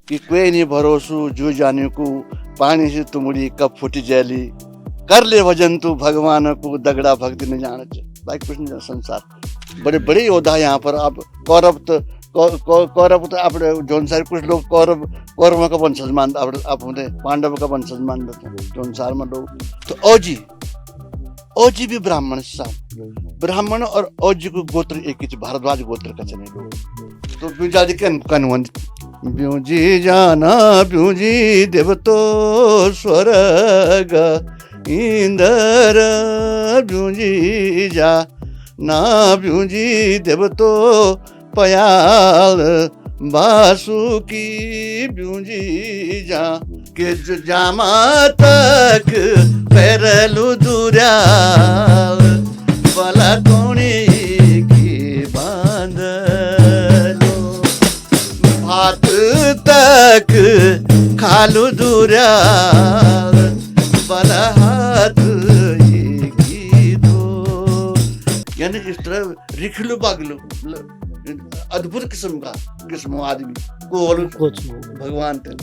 कि कोई नहीं भरोसू जू जाने को पानी से तुमड़ी कब फुटी जैली कर ले भजन तू भगवान को दगड़ा भक्ति न जान भाई कुछ नहीं संसार बड़े बड़े योद्धा यहाँ पर आप कौरव तो कौरव तो आप जोन सारे कुछ लोग कौरवों का वंशज मान आप पांडव का वंशज मान लेते हैं जोन सार में लोग तो औजी भी ब्राह्मण ब्राह्मण और औजी को गोत्र एक ही भारद्वाज गोत्र का चले लोग तो बिजादी कन ब्यूजी जाना ब्यूजी देव तो स्वर्ग इंदर ब्यूजी जा ना ब्यूजी देव तो पयाल बासुकी ब्यूजी जा के जामा तक पैरलू दुराल बला कोणी की बांधलो भात तक खालू दुराल बला हाथ की दो यानी इस तरह रिखलू बागलू अद्भुत किस्म आदमी को भगवान थे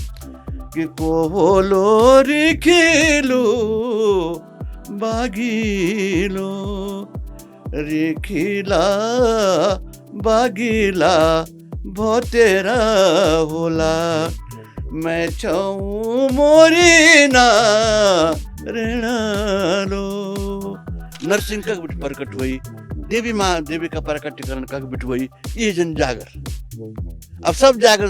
कि को बोलो रिखिलू बागीलो रिखिला बागीला भोतेरा होला मैं छऊ मोरी ना ऋणालो नरसिंह का प्रकट हुई देवी माँ देवी का प्रकटीकरण का बिट हुई ये जन जागर अब सब जागर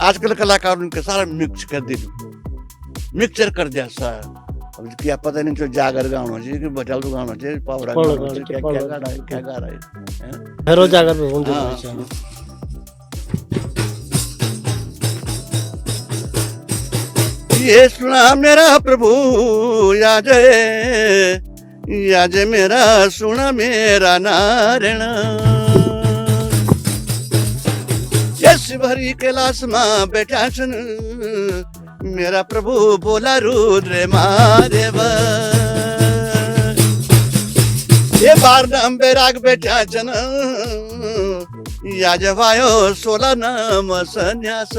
आजकल कलाकार उनके सारा मिक्स कर दे मिक्सचर कर दिया सारा अब क्या पता नहीं जो जागर गाना चाहिए कि बचाल तो गाना चाहिए पावड़ा गाना चाहिए क्या गा रहा है हर जागर में होंगे ये सुना मेरा प्रभु याजे मेरा सुना मेरा नारायण यस भरी कैलाश मां बैठा छन मेरा प्रभु बोला रुद्र महादेव ये बार नाम बैराग बैठा छन याज भायो 16 नाम संन्यास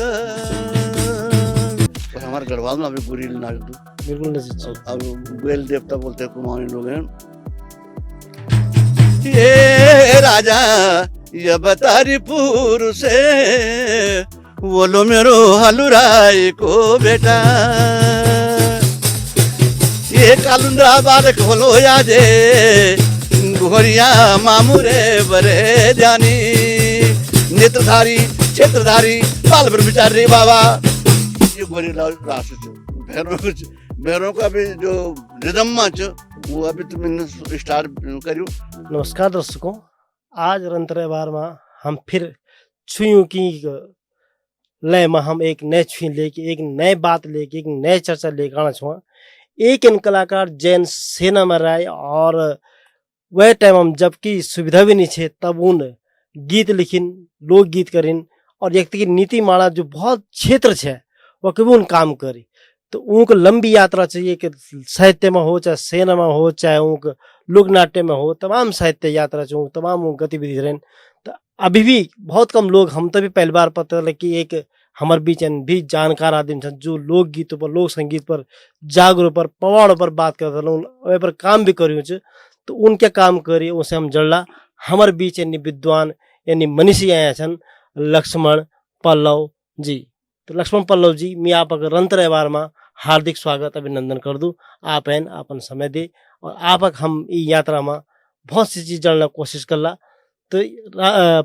हमारे गढ़वाल में अभी गुरील नाच दो बिल्कुल नहीं अब बेल देवता बोलते हैं कुमाऊनी लोग हैं ये राजा ये बतारी पुर से बोलो मेरो हलुराई को बेटा ये कालुंद्रा बालक बोलो याजे घोरिया मामुरे बरे जानी नेत्रधारी क्षेत्रधारी बाल ब्रह्मचारी बाबा ये गोरी राशि भैरों का भी जो रिदम वो अभी तुमने स्टार्ट करियो। नमस्कार दर्शकों, आज रंतरे बार में हम फिर छुइयों की लय में हम एक नए छुई लेके एक नए बात लेके एक नए चर्चा लेके आना छुआ। एक इन कलाकार जैन सेना में रहे और वह टाइम हम जबकि सुविधा भी नहीं छे तब उन गीत लिखिन लोक गीत करिन और एक की नीति माला जो बहुत क्षेत्र छे वह कभी उन काम करी तो उनको लंबी यात्रा चाहिए कि साहित्य में हो चाहे सेना में हो चाहे उनके लोक नाट्य में हो तमाम साहित्य यात्रा चाहिए तमाम गतिविधि रहें तो अभी भी बहुत कम लोग हम तभी पहली बार पता लगे कि एक हमारे बीच भी जानकार आदमी छन जो लोक गीतों पर लोक संगीत पर जागरूक पर पवाड़ों पर बात करते पर काम भी करियो तो उनके काम करिए उसे हम जड़ला हमारे बीच यानी विद्वान यानी मनीषी आया छन लक्ष्मण पल्लव जी। तो लक्ष्मण पल्लव जी मैं आप अगर रंतर बार में हार्दिक स्वागत अभिनंदन कर दूं। आप हैं अपन समय दे और आप हम यात्रा में बहुत सी चीज जानने कोशिश करला। तो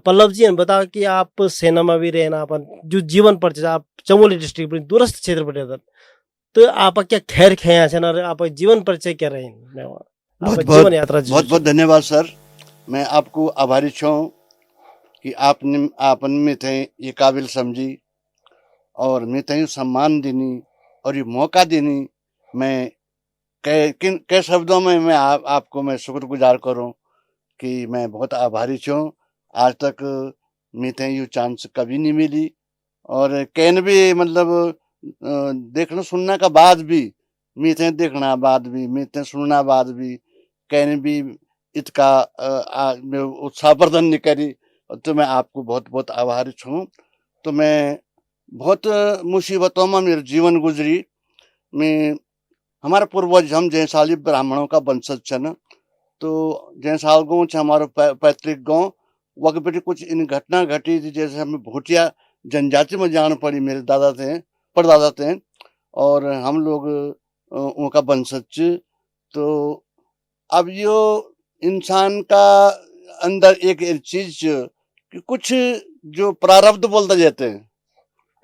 पल्लव जी ने बताया कि आप सेना में भी रहना अपन जो जीवन पर आप चमोली डिस्ट्रिक्ट दूरस्थ क्षेत्र पर रहते तो आप क्या खैर खेया छन और आप जीवन परिचय क्या रहे जीवन यात्रा। बहुत बहुत धन्यवाद सर, मैं आपको आभारी छूं कि आपन में थे ये काबिल समझी और मैं तय सम्मान देनी और ये मौका देनी। मैं कै शब्दों में मैं आपको मैं शुक्रगुजार करूं कि मैं बहुत आभारी छूं। आज तक मैं तय ये चांस कभी नहीं मिली और कैन भी मतलब देखना सुनना का बाद भी मैं तय देखना बाद भी मैं तय सुनना बाद भी कैन भी इतका उत्साह प्रदान नहीं करी तो मैं आपको बहुत बहुत आभारी छूं। तो मैं बहुत मुसीबतों में मेरे जीवन गुजरी। में हमारा पूर्वज हम जैसाली ब्राह्मणों का वंशज छन, तो जैसाल गाँव छ हमारो पैतृक गाँव। वक बेटी कुछ इन घटना घटी थी, जैसे हमें भूटिया जनजाति में जान पड़ी, मेरे दादा थे, परदादा थे, और हम लोग उनका वंशज छ। तो अब यो इंसान का अंदर एक चीज कि कुछ जो प्रारब्ध बोलते जाते हैं,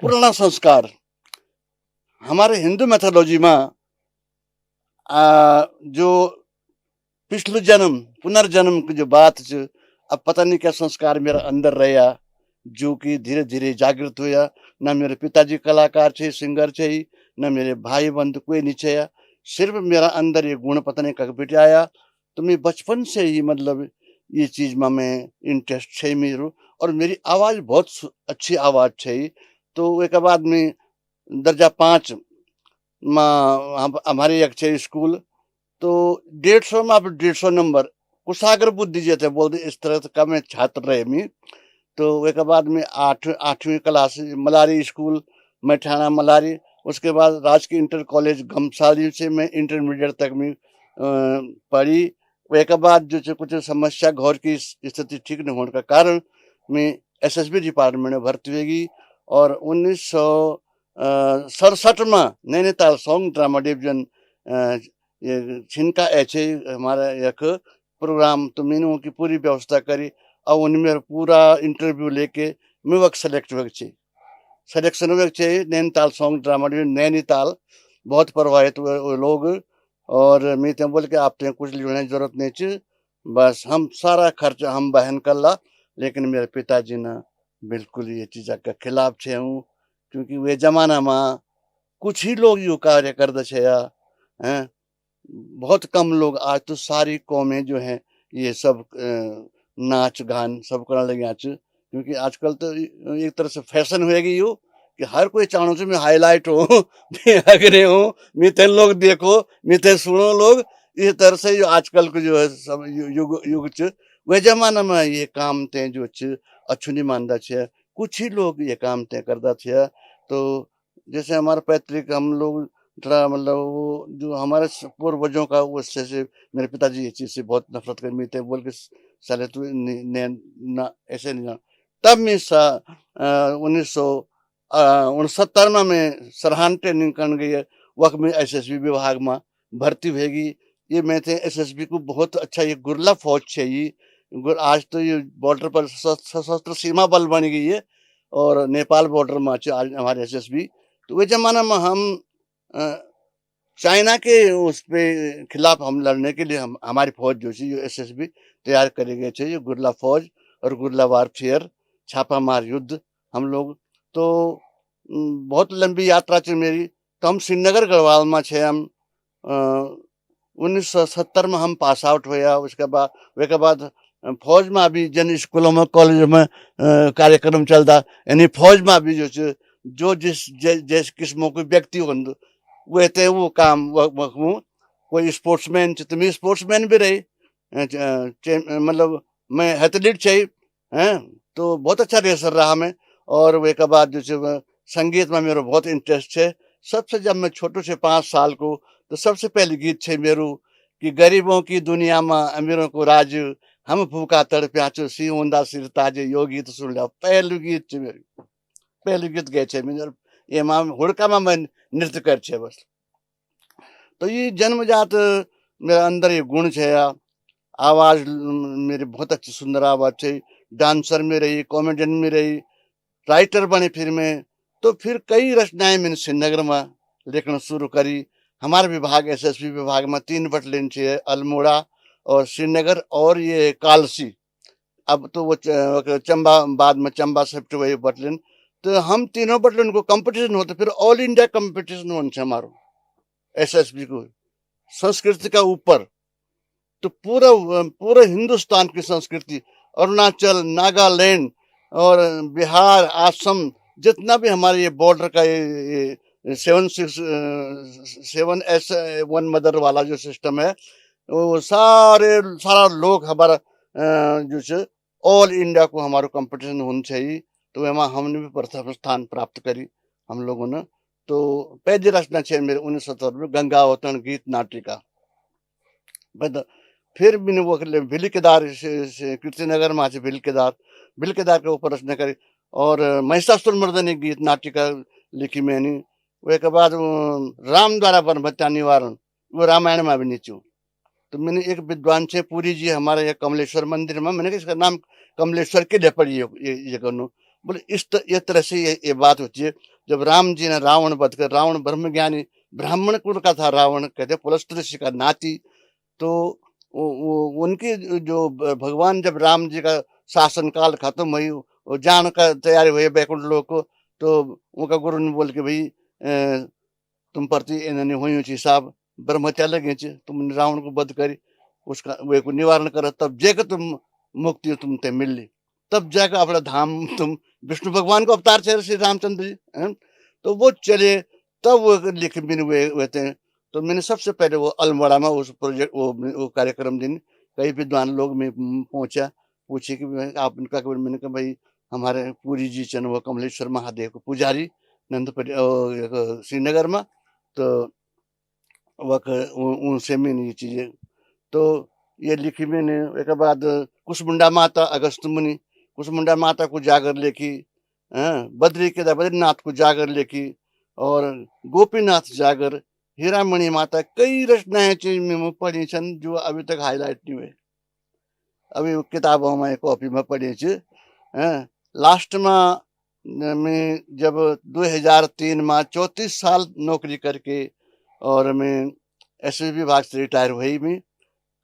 पुराना संस्कार हमारे हिंदू मैथोलॉजी में जो पिछले जन्म पुनर्जन्म की जो बात छ, अब पता नहीं क्या संस्कार मेरा अंदर रहा जो कि धीरे धीरे जागृत हुआ। न मेरे पिताजी कलाकार थे, सिंगर थे, न मेरे भाई बंधु कोई नहीं छे, सिर्फ मेरा अंदर ये गुण पता नहीं कब बेटे आया। तो मैं बचपन से ही मतलब ये चीज में मैं इंटरेस्ट है मेरू, और मेरी आवाज बहुत अच्छी आवाज है। तो एक बाद में दर्जा 5 में हमारे एक छे स्कूल, तो 150 में आप 150 नंबर कुशाग्र बुद्धि जैसे बोलते इस तरह का मैं छात्र रहे मी। तो एक बाद में 8वीं क्लास मलारी स्कूल मैठाना मलारी, उसके बाद राजकीय इंटर कॉलेज घमसाली से मैं इंटरमीडिएट तक में पढ़ी। एक बाद जो कुछ समस्या घर की स्थिति ठीक नहीं होने का कारण मैं एसएसबी डिपार्टमेंट में भर्ती हुई, और 1967 में नैनीताल सॉन्ग ड्रामा डिवीजन ये छिनका ऐसे हमारा एक प्रोग्राम, तो मैंने उनकी पूरी व्यवस्था करी, और उनमें मेरा पूरा इंटरव्यू लेके मैं वक्त सेलेक्ट हुए सिलेक्शन हुए Nainital song drama division Nainital. बहुत प्रभावित हुए वो लोग, और मैं तो बोल के आप तो कुछ लेने की जरूरत नहीं थी, बस हम सारा खर्च हम बहन कर ला। लेकिन मेरे पिताजी ने बिल्कुल ये चीज़ के खिलाफ छे हूँ, क्योंकि वे जमाना में कुछ ही लोग यू कार्य करते छे हैं, बहुत कम लोग। आज तो सारी कौमें जो हैं ये सब नाच गान सब करने लगे आज, क्योंकि आजकल तो एक तरह से फैशन हो गई हो कि हर कोई चाहूँ से मैं हाईलाइट हो, मैं अग्रे हो, मैं लोग देखो, मैं सुनो लोग। इस तरह से जो आजकल को जो है सब युग युग च, वह जमाना में ये काम थे जो अच्छु नहीं मानता छे, कुछ ही लोग ये काम थे करता थे। तो जैसे हमारा पैतृक हम लोग थोड़ा मतलब वो जो हमारे पूर्वजों का वो से मेरे पिताजी ये चीज से बहुत नफरत कर थे, बोल के साले तू ना ऐसे नहीं जाना। तब मैं 1969 में मैं सरहान ट्रेनिंग कर गई है, वक्त में एसएसबी विभाग में भर्ती होगी। ये मैं थे एसएसबी को बहुत अच्छा, ये गुरला फौज है ये। आज तो ये बॉर्डर पर सशस्त्र सीमा बल बन गई है, और नेपाल बॉर्डर में आज हमारे एसएसबी। तो वे जमाना में हम चाइना के उस पे खिलाफ हम लड़ने के लिए हम हमारी फौज जो थी एसएसबी तैयार करे गए थे, ये गुरला फौज और गुरला वारफेयर छापामार युद्ध हम लोग। तो बहुत लंबी यात्रा थी मेरी। तो हम श्रीनगर गढ़वाल में छे, हम 1970 में हम पास आउट हुआ। उसके बाद फौज में अभी जन स्कूलों में कॉलेज में कार्यक्रम चलता, यानी फौज में भी जो जिस किस्मों के व्यक्ति हों वे थे वो काम कोई स्पोर्ट्समैन तो मैं स्पोर्ट्समैन भी रही, मतलब मैं एथलीट चाहिए हैं, तो बहुत अच्छा रेसर रहा मैं। और वे के बाद जो संगीत में मेरा बहुत इंटरेस्ट है। सबसे जब मैं छोटे से 5 साल को, तो सबसे पहले गीत है मेरू कि गरीबों की दुनिया में अमीरों को राज, हम भूखा तड़प्याचो सी होंदा सिर ताजे, यो गीत सुन लिया। पहलू गीत मेरी पहलू गीत गए छे मैं, ये हुड़का में मैं नृत्य कर छे बस। तो ये जन्मजात मेरा अंदर ये गुण छे। आवाज मेरी बहुत अच्छी सुंदर आवाज छे। डांसर में रही, कॉमेडियन में रही, राइटर बने फिर मैं। तो फिर कई रचनाएं मैंने श्रीनगर में लिखना शुरू करी। हमारे विभाग एसएसबी विभाग में 3 बटालियन छे, अल्मोड़ा और श्रीनगर और ये कालसी। अब तो वो चंबा, बाद में चंबा शिफ्ट हुए बटालियन। तो हम तीनों बटालियन को कंपटीशन होते, फिर ऑल इंडिया कंपटीशन होने हमारो एसएसबी को संस्कृति का ऊपर। तो पूरा हिंदुस्तान की संस्कृति, अरुणाचल, नागालैंड और बिहार, असम, जितना भी हमारे ये बॉर्डर का ये 7S1 मदर वाला जो सिस्टम है, वो सारा लोग हमारा जो ऑल इंडिया को हमारा कंपटीशन होना चाहिए। तो वहाँ हमने भी प्रथम स्थान प्राप्त करी। हम लोगों ने। तो पहली रचना छे मेरे 1970 में गंगा अवतरण गीत नाटिका। बद फिर मैंने वो भिल केदार से कीर्तिनगर में आज भिल केदार के ऊपर रचना करी। और महिषासुर मर्दनी गीत नाटिका लिखी मैंने। वे के बाद राम द्वारा ब्रह्मत्या निवारण वो रामायण में भी नीचू। तो मैंने एक विद्वान से पूरी जी हमारे यहाँ कमलेश्वर मंदिर में, मैंने कहा इसका नाम कमलेश्वर के लिए पड़ी ये करनो। बोले ये तरह से ये बात होती है। जब राम जी ने रावण वध कर, रावण ब्रह्म ज्ञानी ब्राह्मण कुल का था, रावण कहते पुलस्त्य ऋषि का नाती। तो उनकी जो भगवान जब राम जी का शासन काल खत्म हुई, वो जान का तैयारी हुई बैकुंठ लोक को, तो उनका गुरु ने बोल के भाई तुम प्रति इन्होंने हुई थी साहब ब्रह्मत्या लगे, तुमने रावण को वध करी, उसका वे को निवारण करा, तब जाकर तुम मुक्ति तुमते मिल ली, तब जाकर अपना धाम तुम विष्णु भगवान को अवतार चले श्री रामचंद्र जी है। तो वो चले तब वो लिख बिन हुए थे। तो मैंने सबसे पहले वो अल्मोड़ा में उस प्रोजेक्ट वो कार्यक्रम दिन कई विद्वान लोग में पहुंचा, पूछे कि आप उनका, मैंने कहा भाई हमारे पूरी जी चन वो कमलेश्वर महादेव को पुजारी नंदपुर श्रीनगर में, तो वक उनसे मैंने ये चीजें तो ये लिखी मैंने। एक बाद कुसमुंडा माता अगस्त मुनि, कुसमुंडा माता को जागर लिखी, बद्रीनाथ को जागर लिखी, और गोपीनाथ जागर, हीरामणि माता, कई रचनाएं चीज में पढ़ी छन जो अभी तक हाईलाइट नहीं हुए, अभी किताबों में कॉपी में पढ़ी छ। लास्ट में मैं जब 2003 में 34 साल नौकरी करके और मैं एसएस विभाग से रिटायर हुई, मैं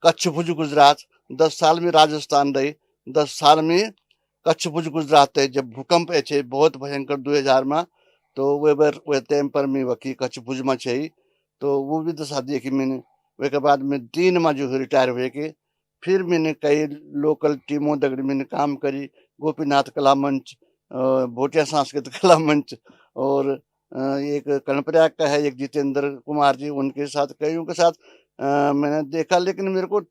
कच्छ भुज गुजरात 10 साल में राजस्थान रही, 10 साल में कच्छ भुज गुजरात है। जब भूकंप है बहुत भयंकर 2000 में, तो वे टाइम पर मैं वकी कच्छ भुज में छे, तो वो भी दशा देखी मैंने। वे के बाद में 3 में जो रिटायर हुए के फिर मैंने कई लोकल टीमों दगड़ी मैंने काम करी, गोपीनाथ कला मंच, भोटिया सांस्कृतिक कला मंच, और एक कर्णप्रयाग का है एक जितेंद्र कुमार जी, उनके साथ कईयों के साथ मैंने देखा। लेकिन मेरे को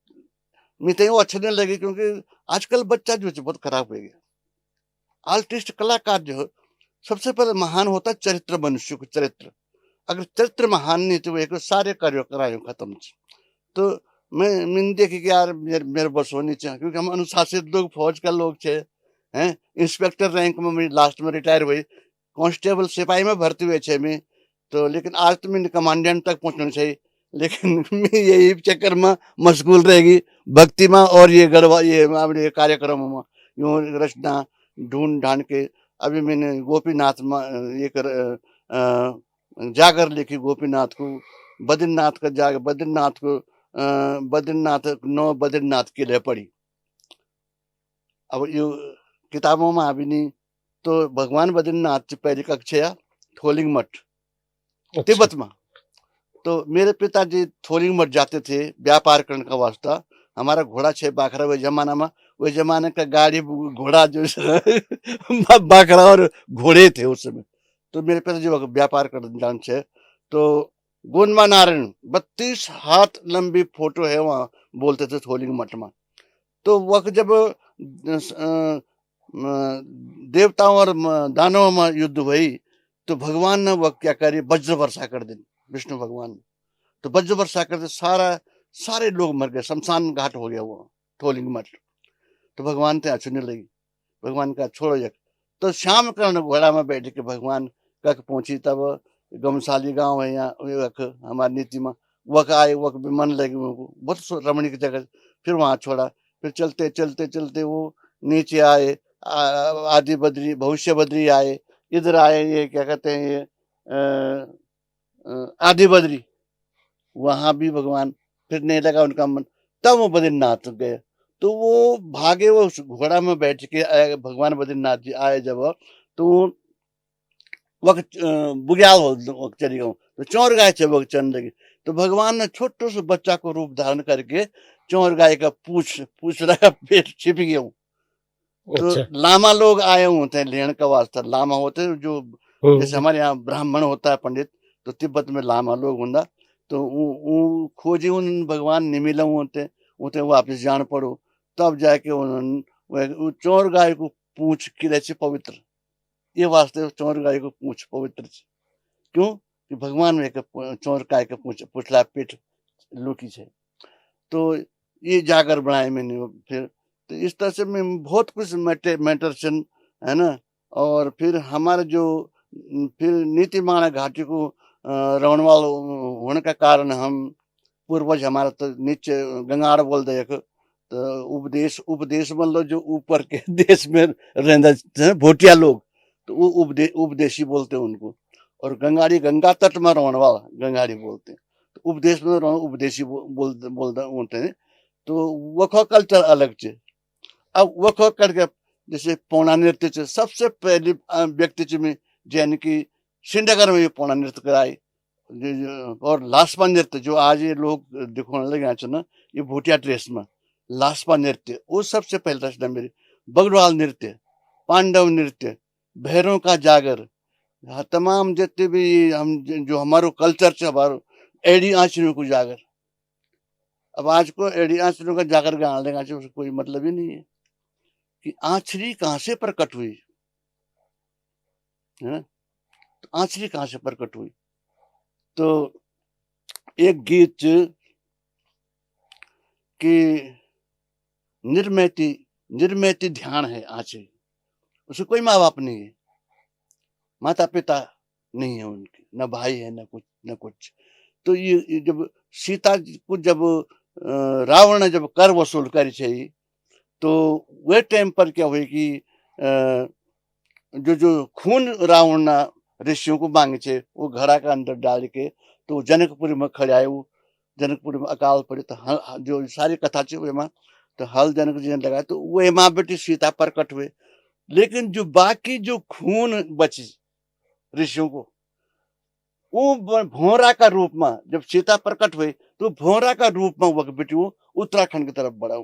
मिते वो अच्छे नहीं लगे, क्योंकि आजकल बच्चा जो है बहुत खराब हो गया। आर्टिस्ट कलाकार जो है सबसे पहले महान होता है चरित्र, मनुष्य को चरित्र, अगर चरित्र महान नहीं तो एक सारे कार्य करायो खत्म। तो मैंने देखी कि यार मेरे बस होनी चाहिए, क्योंकि हम अनुशासित लोग, फौज का लोग छे हैं। इंस्पेक्टर रैंक में मैं लास्ट में रिटायर हुई, कांस्टेबल सिपाही में भर्ती हुए छे मैं, तो लेकिन आज तो मैंने कमांडेंट तक पहुंचना चाहिए, लेकिन मैं यही चक्कर में मशगूल रहेगी भक्ति में और ये गढ़वा ये कार्यक्रम में यूं रचना ढूंढ ढांड के। अभी मैंने गोपीनाथ में एक जागर लिखी, गोपीनाथ को, बद्रीनाथ का जागर, बद्रीनाथ को बद्रीनाथ 9 बद्रीनाथ के लिए पढ़ी। अब ये किताबों में अभी नहीं, तो भगवान बद्रीनाथ की पहली कक्षा थोलिंग मठ तिब्बत में। तो मेरे पिताजी थोलिंग मठ जाते थे व्यापार करने का वास्ता। हमारा घोड़ा छे बाखरा, वही जमाना में, वही जमाने का गाड़ी घोड़ा जो बाखरा और घोड़े थे उस समय। तो मेरे पिताजी व्यापार करने जान छे। तो गोनमा नारायण 32 हाथ लंबी फोटो है वहाँ, बोलते थे थोलिंग मठ में। तो वक्त जब देवताओं और दानवों में युद्ध हुई, तो भगवान ने वह क्या करी, वज्र वर्षा कर दी विष्णु भगवान ने। तो वज्र वर्षा करते सारे लोग मर गए, शमशान घाट हो गया वो थोलिंग मठ। तो भगवान ते छूने लगी, भगवान का छोड़ो जग। तो शाम करण घोड़ा में बैठ के भगवान कख पहुंची, तब गमशाली गांव है यहाँ हमारी नीति में, वक आए, वक भी मन लगी उनको, बहुत रमणीक जगह। फिर वहां छोड़ा, फिर चलते चलते चलते वो नीचे आए, आदि बद्री भविष्य बद्री आए, इधर आए, ये क्या कहते हैं ये आदि बद्री, वहां भी भगवान फिर नहीं लगा उनका मन, तब वो बद्रीनाथ गए। तो वो भागे, वो घोड़ा में बैठ के भगवान बद्रीनाथ जी आए जब, तो वक्त बुग्याल चली गऊ, तो चौर गाय से वक्त चलने लगी। तो भगवान ने छोटे से बच्चा को रूप धारण करके चौर गाय का पूछ रहा, पेट छिप गया। तो लामा लोग आए होते हैं लेने का वास्ता, लामा होते हैं जो जैसे हमारे यहाँ ब्राह्मण होता है पंडित, तो तिब्बत में लामा लोग होंगे। तो खोजी उन भगवान निमिल होते वापिस जान पड़ो, तब जाके उन्होंने चौर गाय को पूछ किले से पवित्र ये वास्ते चौर गाय को पूछ पवित्र छे। क्यों कि भगवान में चौर गाय के पूछला पेट लोकी छे। तो ये जागर बनाए मैंने फिर। तो इस तरह से मैं बहुत कुछ मेडिटेशन है ना। और फिर हमारे जो फिर नीतिमाणा घाटी को रवणवाल होने का कारण हम पूर्वज हमारा तो नीचे गंगाड़ बोल दे तो उपदेश उपदेश मतलब जो ऊपर के देश में रहते भोटिया लोग, तो वो उपदेशी बोलते हैं उनको। और गंगाड़ी गंगा तट में रहने वाला गंगाड़ी बोलते हैं। तो उपदेश में उपदेशी बोलते हैं। तो वह कल्चर अलग छे। अब वह करके जैसे पौना नृत्य छे, सबसे पहले व्यक्ति छे में जैन की श्रीनगर में पौना नृत्य कराए। और लास्पा नृत्य जो आज ये लोग दिखाने लगे छे ना, ये भूटिया ड्रेस में लास्पा नृत्य वो सबसे पहले रचना मेरी। बगड़वाल नृत्य, पांडव नृत्य, भैरों का जागर, तमाम जितने भी हम जो हमारो कल्चर छे, हमारो एडी आंचरियों को जागर। अब आज को एडी आंचरियों का जागर गाने लगा छे, उसको कोई मतलब ही नहीं है कि आंचरी कहां से प्रकट हुई है। तो आंचरी कहां से प्रकट हुई? तो एक गीत कि निर्मैती निर्मैती ध्यान है आंचरी, उसे कोई माँ बाप नहीं है, माता पिता नहीं है उनके, न भाई है न कुछ। तो ये जब सीता को जब रावण ने जब कर वसूल करी चाहिए, तो वह टाइम पर क्या हुई कि जो खून रावण ना ऋषियों को मांगे थे वो घड़ा का अंदर डाल के तो जनकपुरी में खड़े आए। वो जनकपुरी में अकाल पड़े तो जो सारी कथा थी वो तो हल जनक जी ने लगाया, तो वो माँ बेटी सीता प्रकट हुए। लेकिन जो बाकी जो खून बची ऋषियों को, वो भोरा का रूप में जब सीता प्रकट हुई तो भोरा का रूप में वह बेटी वो उत्तराखंड की तरफ बढ़ाऊ।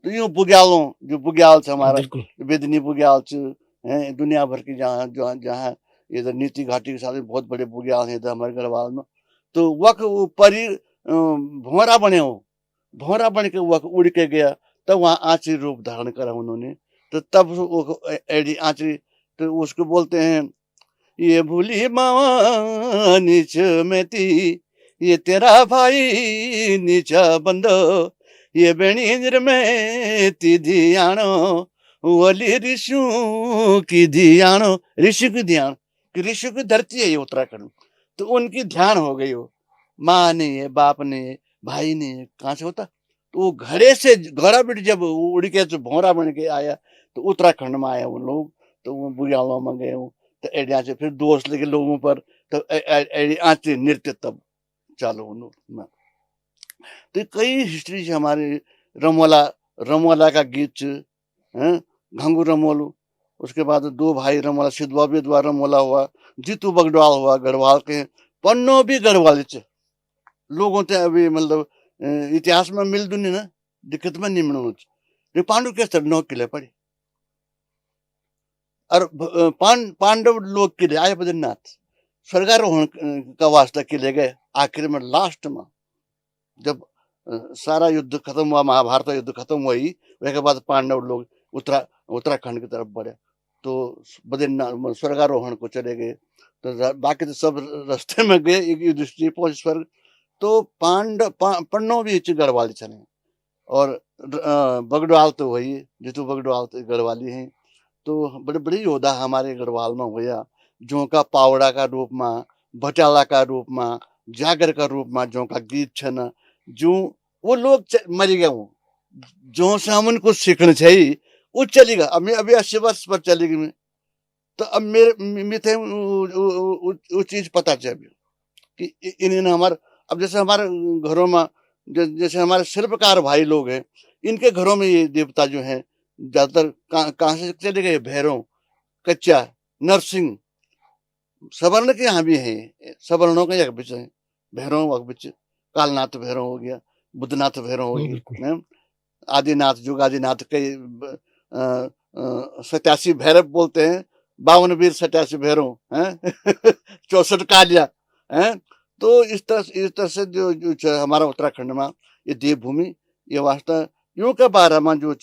तो यूं बुग्यालों जो बुग्याल से हमारा बेदनी बुग्याल है दुनिया भर की, जहाँ जहाँ इधर नीति घाटी के साथ बहुत बड़े बुग्याल हैं इधर हमारे गढ़वाल में। तो वक परी भोरा बने हो, भोरा बन के वक उड़ के गया, तब वहाँ आंचरी रूप धारण करा उन्होंने। तो तब एडी आंचरी, तो उसको बोलते हैं ये भूली मावा नीच में थी, ये तेरा भाई नीचा बंदो, ये बेणी में ती धियानो वली ऋषु की धियानो। ऋषि की ध्यान कि ऋषि की धरती है ये उत्तराखंड। तो उनकी ध्यान हो गई, वो माँ नहीं है, बाप नहीं है, भाई नहीं है, कहाँ से होता? तो वो घड़े से घोड़ा बेटी जब उड़ के तो भौरा बन के आया तो उत्तराखंड में आया वो लोग। तो वो बुग्यालों में गए वो, तो एडिया से फिर दोस्त लेके लोगों पर तो आंचरी नृत्य तब चालू उन्होंने। तो कई हिस्ट्री हमारे रमोला का गीत है, घंगू रमोलू। उसके बाद दो भाई रमोला, सिद्धवा विधवा रमोला हुआ, जीतू बगड़वाल हुआ गढ़वाल के, पन्नो भी गढ़वाल लोगों से अभी मतलब इतिहास में मिल दुनी ना दिक्कत में नहीं मिलू। पांडु के स्तर 9 किले पड़े और पांडव लोग किले आए बद्रीनाथ स्वर्गारोहण का वास्ता किले गए। आखिर में लास्ट में जब सारा युद्ध खत्म हुआ, महाभारत युद्ध खत्म हुई, उसके बाद पांडव लोग उत्तराखंड की तरफ बढ़े तो बद्रीनाथ स्वर्गारोहण को चले गए। तो बाकी तो सब रास्ते में गए, एक दृष्टि पहुंच स्वर्ग। तो पन्नो भी गढ़वाली चले और बगड़वाल तो वही जितू बगड़वाल तो गढ़वाली हैं। तो बड़े बड़े योद्धा हमारे गढ़वाल में हुआ, जो का पावड़ा का रूप में, भटाला का रूप में, जागर का रूप में जो का गीत छ न, जो वो लोग मरी गए वो जो से हम उनको सीखना चाहिए वो चली गया। अब अभी 80 वर्ष पर चली गई। तो अब मेरे वो चीज पता चाहिए कि इन्होंने हमारे, अब जैसे हमारे घरों में जैसे हमारे शिल्पकार भाई लोग हैं, इनके घरों में ये देवता जो हैं ज्यादातर कहाँ से चले गए? भैरव, कच्चा, नरसिंह, सवर्ण के यहाँ भी है, सवर्णों का एक बिच है, भैरव बिच, कालनाथ भैरव हो गया, बुद्धनाथ भैरव हो गया, आदिनाथ जुगादिनाथ कई 87 भैरव बोलते हैं, 52 वीर 87 भैरव हैं 64 कालिया हैं। तो इस तरह से जो हमारा उत्तराखंड में ये देवभूमि ये वास्ता यूं के बारे में जो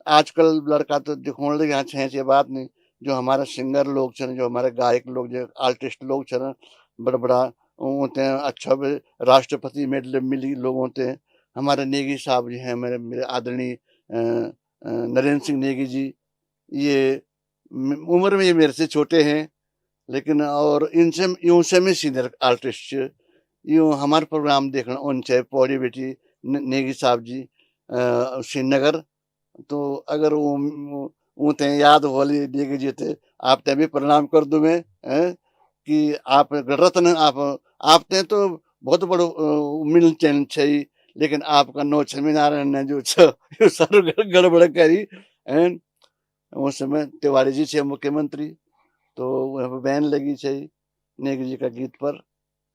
आजकल लड़का तो दिखोने लगे यहाँ छे बात नहीं। जो हमारा सिंगर लोग छन, जो हमारे गायक लोग, जो आर्टिस्ट लोग छन, बड़ा बड़ा होते हैं, अच्छा भी राष्ट्रपति मेडल मिली लोग होते हैं। हमारे नेगी साहब जी हैं, मेरे मेरे आदरणीय नरेंद्र सिंह नेगी जी, ये उम्र में ये मेरे से छोटे हैं, लेकिन और इनसे यूं से में सीनियर आर्टिस्ट यूं हमारे प्रोग्राम देखना उनसे पौड़ी बेटी नेगी साहब जी श्रीनगर। तो अगर वो ते याद होली देगी जी थे, आप ते भी प्रणाम कर दूं मैं, हैं, कि आप रत्न आप ते तो बहुत बड़ो मिल चैन छै, लेकिन आपका नो छवि नारायण ने जो छ यो सारो गड़बड़ करी हैं। उस समय तिवारी जी छे मुख्यमंत्री, तो वहाँ पे बैन लगी छै नेगी जी का गीत पर।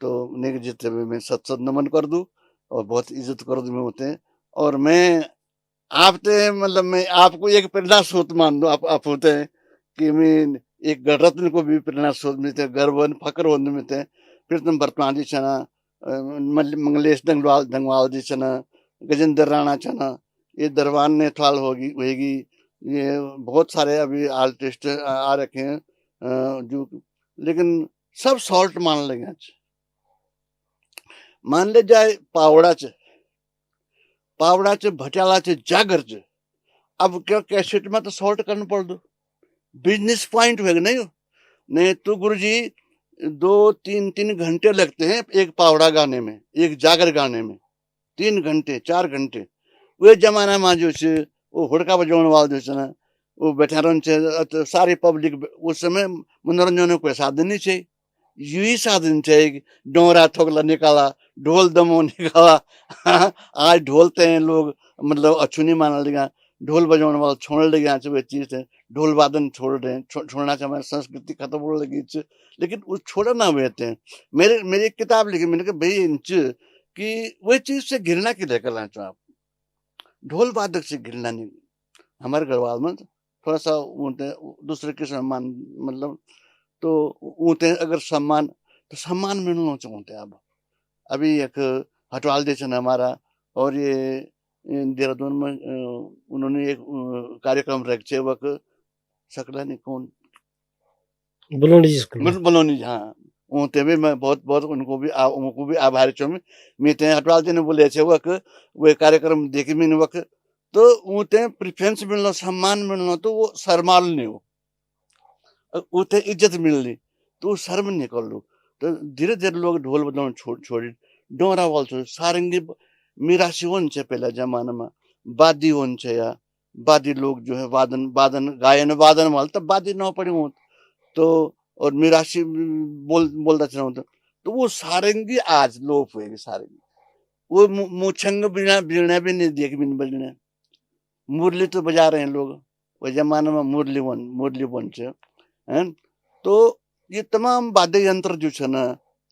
तो नेगी जी से भी मैं सत सत नमन कर दूं और बहुत इज्जत कर दूं मैं होते हैं। और मैं आप ते मतलब मैं आपको एक प्रेरणा स्रोत मान दो, आप होते हैं कि मैं एक रत्न को भी प्रेरणा स्रोत मिलते हैं, गर्व फकर होने मिलते हैं। फिर तुम वर्तमान जी छना, मंगलेश दंगवाल जी छना, गजेंद्र राणा छना, ये दरबान ने थाल होगी, ये बहुत सारे अभी आर्टिस्ट आ रखे हैं जो, लेकिन सब सॉल्ट मान लगे। मान ले जाए पावड़ा च भटियाला च जागर च, अब क्या कैसेट में तो सॉल्ट करना पड़ दो, बिजनेस पॉइंट है नहीं हो? नहीं तो गुरु जी 2-3 लगते हैं एक पावड़ा गाने में, एक जागर गाने में, 3 घंटे 4 घंटे। वे जमाना में जो छे वो हुड़का बजाने वाला जो छे ना, वो बैठा रहन छे, तो सारी पब्लिक उस समय मनोरंजन कोई साधन नहीं छे, यही साधन छे, डोरा ठोकला निकाला, ढोल दमो निकाला। आज ढोलते हैं लोग, मतलब अच्छू नहीं माना लगा, ढोल बजाने वाला छोड़ लगे वे चीज है, ढोल वादन छोड़ रहे हैं, छोड़ना से हमारी संस्कृति खत्म होने लगी छ। लेकिन वो छोड़ा ना हुए थे। मेरी एक किताब लिखी, मैंने कहा भाई इंच कि वही चीज से घृणा के लिए करना चाहो आप, ढोल वादक से घृणा नहीं। हमारे गढ़वाल में थोड़ा सा उनते दूसरे के सम्मान, मतलब तो उनते अगर सम्मान, तो सम्मान मिलना चाहते हैं। अब अभी एक हटवाल देशन हमारा, और ये देहरादून में उन्होंने एक कार्यक्रम रखे वक सकला नहीं कौन, बुलुंडी स्कूल में बलोनी, हाँ उनते भी मैं बहुत बहुत उनको भी आभारी छो मैं ते हटवाल जी ने बोले छे वक वे कार्यक्रम देखी मैंने वक, तो उनते प्रेफरेंस मिलना, सम्मान मिलना, तो वो शर्माल नहीं हो, उते इज्जत मिलनी, तो वो शर्म नहीं कर लो। तो धीरे धीरे लोग ढोल बजाना छोड़ी, डोरा वाल छोड़, सारंगी मिरासी वन छे पहला जमाना में, वादी वन छे, या वादी लोग जो है वादन वादन गायन वादन वाल तब वादी ना पड़ी हो, तो और मिरासी बोलता चला होता, तो वो सारंगी आज लोप हुएगी सारंगी। वो मुछंग बिना बीना भी नहीं दिया कि बिन बजने, मुरली तो बजा रहे हैं लोग, वो जमाने में मुरली बन छे हैं। तो ये तमाम वाद्य यंत्र जो छे ना,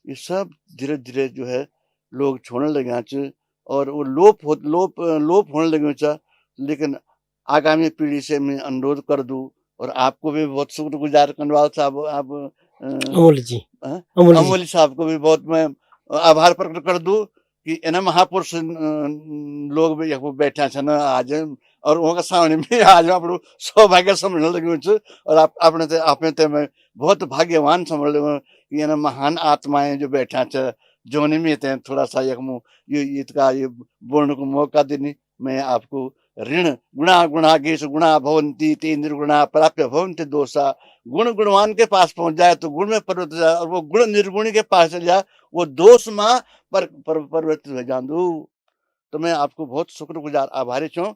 ये सब धीरे धीरे जो है लोग छोड़ने लगे छे, और वो लोप होने लगे छे। लेकिन आगामी पीढ़ी से मैं अनुरोध कर दूं, और आपको भी बहुत शुक्रगुजार कनवाल साहब, आप अमोल जी, अमोल जी, अमोली साहब को भी बहुत मैं आभार प्रकट कर दूं कि इन्हें महापुरुष लोग भी यहाँ बैठा छे ना आज, और वहाँ सामने में आज आप सौभाग्य समझने लगे छे। और आपने ते मैं बहुत भाग्यवान समझ लगे कि इन्हें महान आत्माएं जो बैठा छे, जोने में ते थोड़ा सा ये इसका ये बोलने को मौका देनी। मैं आपको ऋण गुणा गुणागेश गुणा भवंती ते निर्गुणा प्राप्य भवंती दोषा, गुण गुणवान के पास पहुंच जाए तो गुण में परिवर्तित हो जाए, और वो गुण निर्गुणी के पास चल जाए वो दोष में परिवर्तित हो जाऊं। तो मैं आपको बहुत शुक्रगुजार आभारी छूं।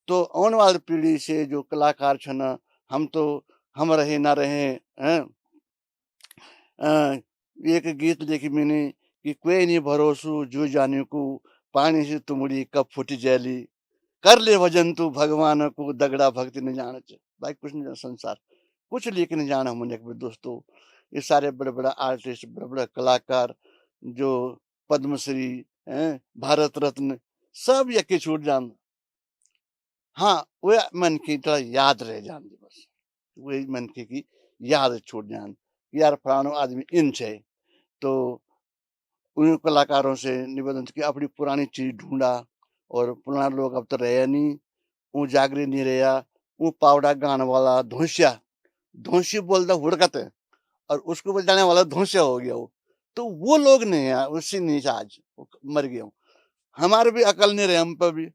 तो आने वाली पीढ़ी से जो कलाकार छन, हम तो हम रहे ना रहे हैं। एक गीत लिखी मैंने कि कोई नहीं भरोसू जो जाने को, पानी से तुमड़ी कब फुटी जैली, कर ले वजन तू भगवान को दगड़ा भक्ति नहीं जान च। भाई कुछ नहीं जाना संसार, कुछ लेके नहीं जाना हमने दोस्तों। ये सारे बड़े बड़ा आर्टिस्ट, बड़े बड़े कलाकार जो पद्मश्री हैं, भारत रत्न, सब यके छूट जान। हाँ वे मन की तरह याद रह जान बस, वे मन की याद छूट जान, यार फलानो आदमी इन छे। तो उन कलाकारों से निवेदन कि अपनी पुरानी चीज ढूंढा, और पुराना लोग अब तो रहे नहीं, वो जागरी नहीं रहा, वो पावड़ा गान वाला धोसिया धौंसी बोलता हुड़कत है, और उसको बजाने वाला धौंसिया हो गया वो। तो वो लोग नहीं है, उससे नीचे आज वो मर गया हूँ। हमारे भी अकल नहीं रहे हम पर भी,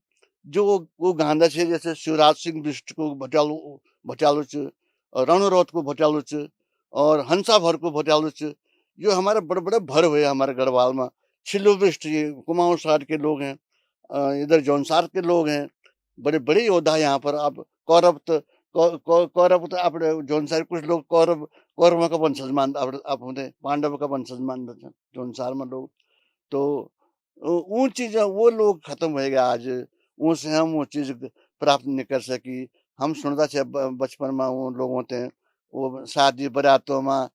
जो वो गांधा छे जैसे शिवराज सिंह बिष्ट को भटालू भटालू च, और रणरोत को भटालू च, और हंसा भर को भटालू च, जो हमारे बड़े बड़े भर हुए हमारे गढ़वाल में। छिल्लू बिष्ट ये कुमाऊं साठ के लोग हैं, इधर जौनसार के लोग हैं, बड़े बड़े योद्धा यहाँ पर। अब कौरव तो कौरव तो अपने जौनसार कुछ लोग कौरव कौरवों का वंशज मान अपने पांडव का वंशज मान रहे थे जौनसार में लोग। तो वो चीज वो लोग खत्म हो गया आज, उनसे हम वो चीज प्राप्त नहीं कर सकी। हम सुनता थे बचपन में वो लोग होते हैं वो शादी बरातों में,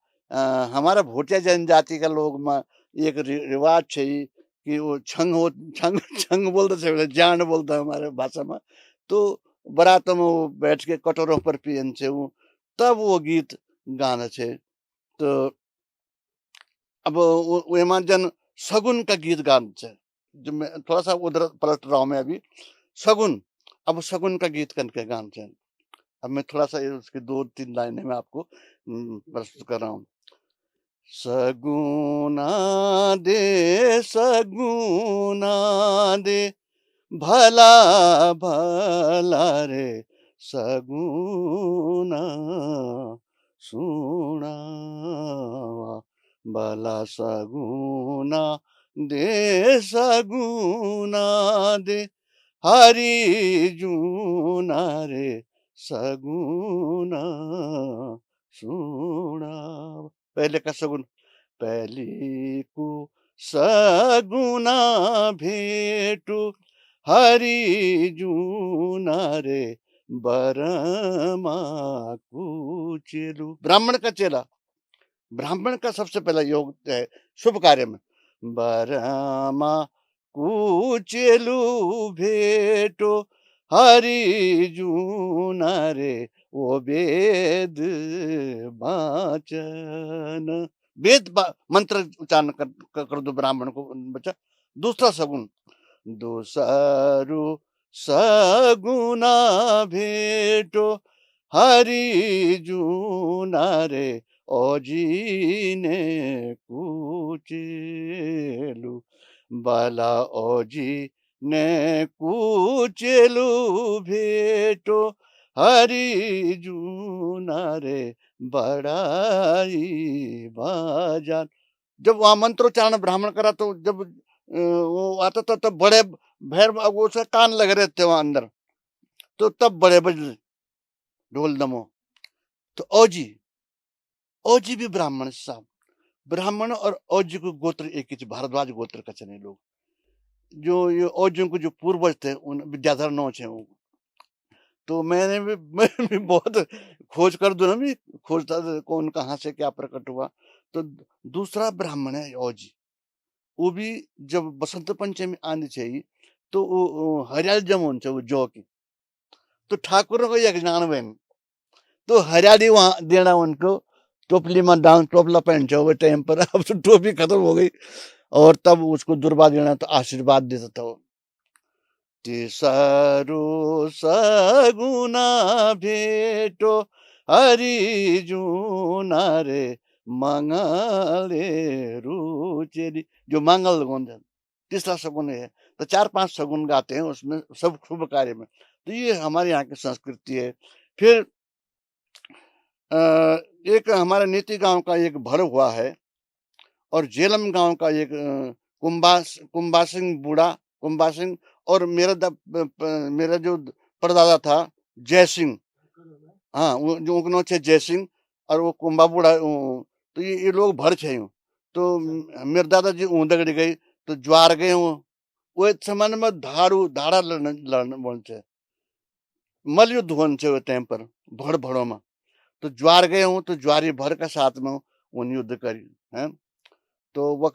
हमारा भोटिया जनजाति का लोग में एक रिवाज है कि वो छंग हो छंग छंग बोलते थे, जान बोलता है हमारे भाषा में। तो बरातों में वो बैठ के कटोरों पर पियन थे वो, तब वो गीत गाना थे। तो अब वो जन सगुन का गीत गाना थे, जो मैं थोड़ा सा उधर पलट रहा हूँ मैं अभी। सगुन, अब सगुन का गीत करके गाना थे। अब मैं थोड़ा सा उसकी दो तीन लाइनें मैं आपको प्रस्तुत कर रहा हूँ। सगुना दे सगुना दे, भला भला रे सगुना सुना, भला सगुना दे सगुना दे, हरि जूना रे सगुना सुना। पहले का सगुन, पहली को सगुना भेटू, हरि जूना रे बरमा कुचेलू। ब्राह्मण का चेला, ब्राह्मण का सबसे पहला योग है शुभ कार्य में। बरमा कुचेलू भेटो, हरि जूना रे वो वेद वाचन। मंत्र उच्चारण कर दो ब्राह्मण को बच्चा। दूसरा सगुन, दूसरो सगुना भेटो, हरि जूना रे ओजी ने कुचेलू, बाला ओजी ने कुचेलू भेटो, हरि जूना रे बड़ाई बाजान। जब वहां मंत्रोच्चारण ब्राह्मण करा तो जब वो आता था तब बड़े भैर वो से कान लग रहे थे वहां अंदर, तो तब बड़े बज ढोल दमो। तो ओजी, ओजी भी ब्राह्मण साहब, ब्राह्मण और ओजी को गोत्र एक ही, भारद्वाज गोत्र का चने लोग। जो ये ओजियों को जो पूर्वज थे उन विद्याधर नौच है वो। तो मैं भी बहुत खोज कर दूं ना, भी खोजता था कौन कहाँ से क्या प्रकट हुआ। तो दूसरा ब्राह्मण है ओजी, वो भी जब बसंत पंचमी आनी चाहिए तो वो हरियाली जम होनी चाहिए वो जौ की। तो ठाकुर को एक जान बहन, तो हरियाली वहां देना उनको, टोपली में डांस टोपला पहन वो टाइम पर। अब तो टोपी खत्म हो गई, और तब उसको दुर्बा देना तो आशीर्वाद देता था वो। तिसरो सगुना भेटो, हरि जूना रे मंगले रुचेरी। जो मंगल गौंद तीसरा सगुन है। तो चार पांच सगुन गाते हैं उसमें सब शुभ कार्य में। तो ये हमारे यहाँ की संस्कृति है। फिर एक हमारे नीति गांव का एक भर हुआ है, और जेलम गांव का एक कुंबा सिंह बूढ़ा, कुंबा सिंह, और मेरा जो परदादा था जय सिंह, हाँ वो जो उनको छे जय सिंह, और वो कुंबा बूढ़ा तो ये लोग भर छे यूं। तो मेरे दादाजी ऊँदगड़ी गई तो ज्वार गए वो एक समय में धाड़ा लड़ने बोल छे, मल युद्ध होने छे वो टाइम पर भड़ भड़ों में। तो ज्वार गए हूँ तो ज्वारी भर का साथ में उन युद्ध करी है। तो वक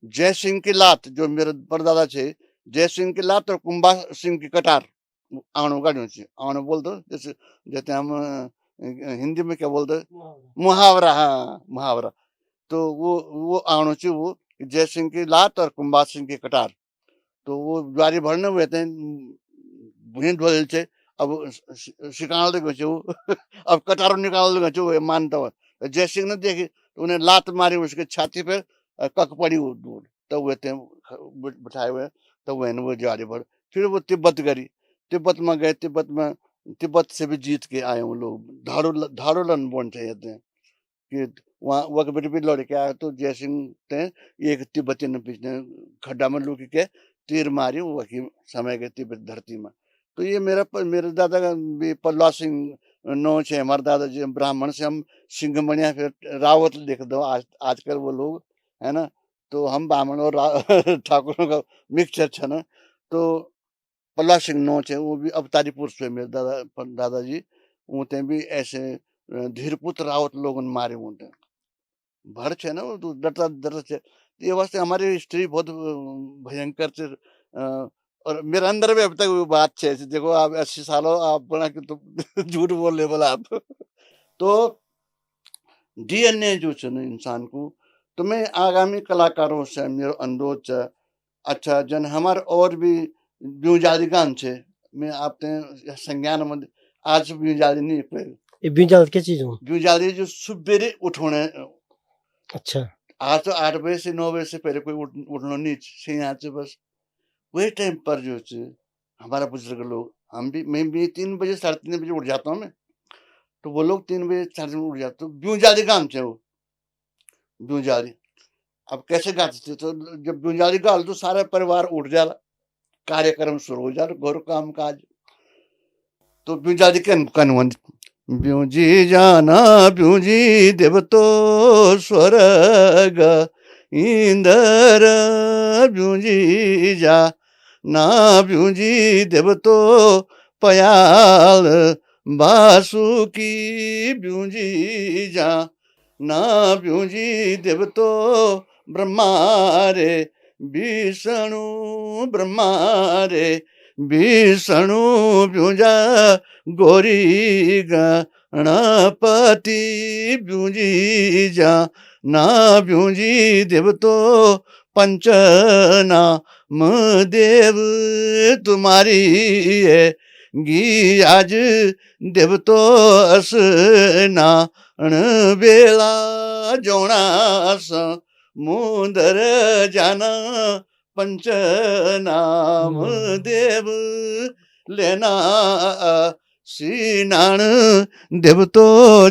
जय सिंह की लात, जो मेरे परदादा छे जय सिंह की लात और कुंबा सिंह की कटार आणु काढ़्यो छे। आणु बोल दो जैसे जैसे हम हिंदी में क्या बोलते मुहावरा, हाँ मुहावरा। तो वो आणु छे वो जय सिंह की लात और कुंबा सिंह की कटार। तो वो ज्वारी भरने हुए थे भूं ढोल छे, अब सिकाल्दै गयो अब कटारो निकाल्दै गयो मानता हो जयसिंह ने देखी तो उन्हें लात मारी उसके छाती पे कक पड़ी वो दूर तब वो थे बिठाए हुए तब वो जारी बढ़ फिर वो तिब्बत गई तिब्बत में गए तिब्बत से भी जीत के आए वो लोग धारोलन बोलते हैं कि वहाँ वक्त भी लड़के आए तो जयसिंह ने एक तिब्बती ने पीछे खड्डा में लुक के तीर मारी वही समय के तिब्बत धरती में तो ये मेरे दादा का भी पल्ला सिंह नो छे हमारे दादाजी ब्राह्मण से हम सिंह बनिया फिर रावत लिख दो आजकल वो लोग है ना तो हम ब्राह्मण और ठाकुरों का मिक्सचर है ना तो पल्ला सिंह नो छे वो भी अवतारी पुरुष है मेरे दादाजी उनते भी ऐसे धीरपुत्र रावत लोग मारे उनते भर छे ना वो तो डरता डरता छे ये वास्ते हमारी हिस्ट्री बहुत भयंकर छे और मेरे अंदर भी अब तक वो बात छे देखो आप 80 सालों आप बना के तो झूठ बोल ले बोला आप तो डीएनए जो छे ना इंसान को तो मैं आगामी कलाकारों से मेरो अनुरोध छे अच्छा जन हमारे और भी ब्यूजाली गान छे मैं आपने संज्ञान में आज ब्यूजाली नहीं पे ये ब्यूजाल क्या चीज हो ब्यूजाली जो सुबेरे उठोने अच्छा आज तो 8 बजे से 9 बजे से पहले कोई उठना नहीं चाहिए यहाँ से बस वही टाइम पर जो हमारा बुजुर्ग लोग हम भी मैं भी 3 बजे 3:30 बजे उठ जाता हूँ मैं तो वो लोग 3 बजे 3:30 उठ जाते तो ब्यूजाली गान थे वो ब्यूजाली अब कैसे गाते थे तो जब ब्यूजाली गाल तो सारा परिवार उठ जाला कार्यक्रम शुरू हो जा घर काम काज तो ब्यूजाली कनवन ब्यूजी जाना ब्यूजी देव तो स्वर्ग इंदर ब्यूजी जा ना ब्यूजी देव तो पयाल बासुकी ब्यूजी जा ना ब्यूजी देव तो ब्रह्मा रे विष्णु ब्रह्मा रे विष्णु ब्यूजा गोरी गणपति ब्यूजी जा ना ब्यूजी देव तो पंचना देव तुम्हारी है गी आज देव तो असना बेला जोनास मुंदर जाना पंचनाम देव लेना सीनाण देव तो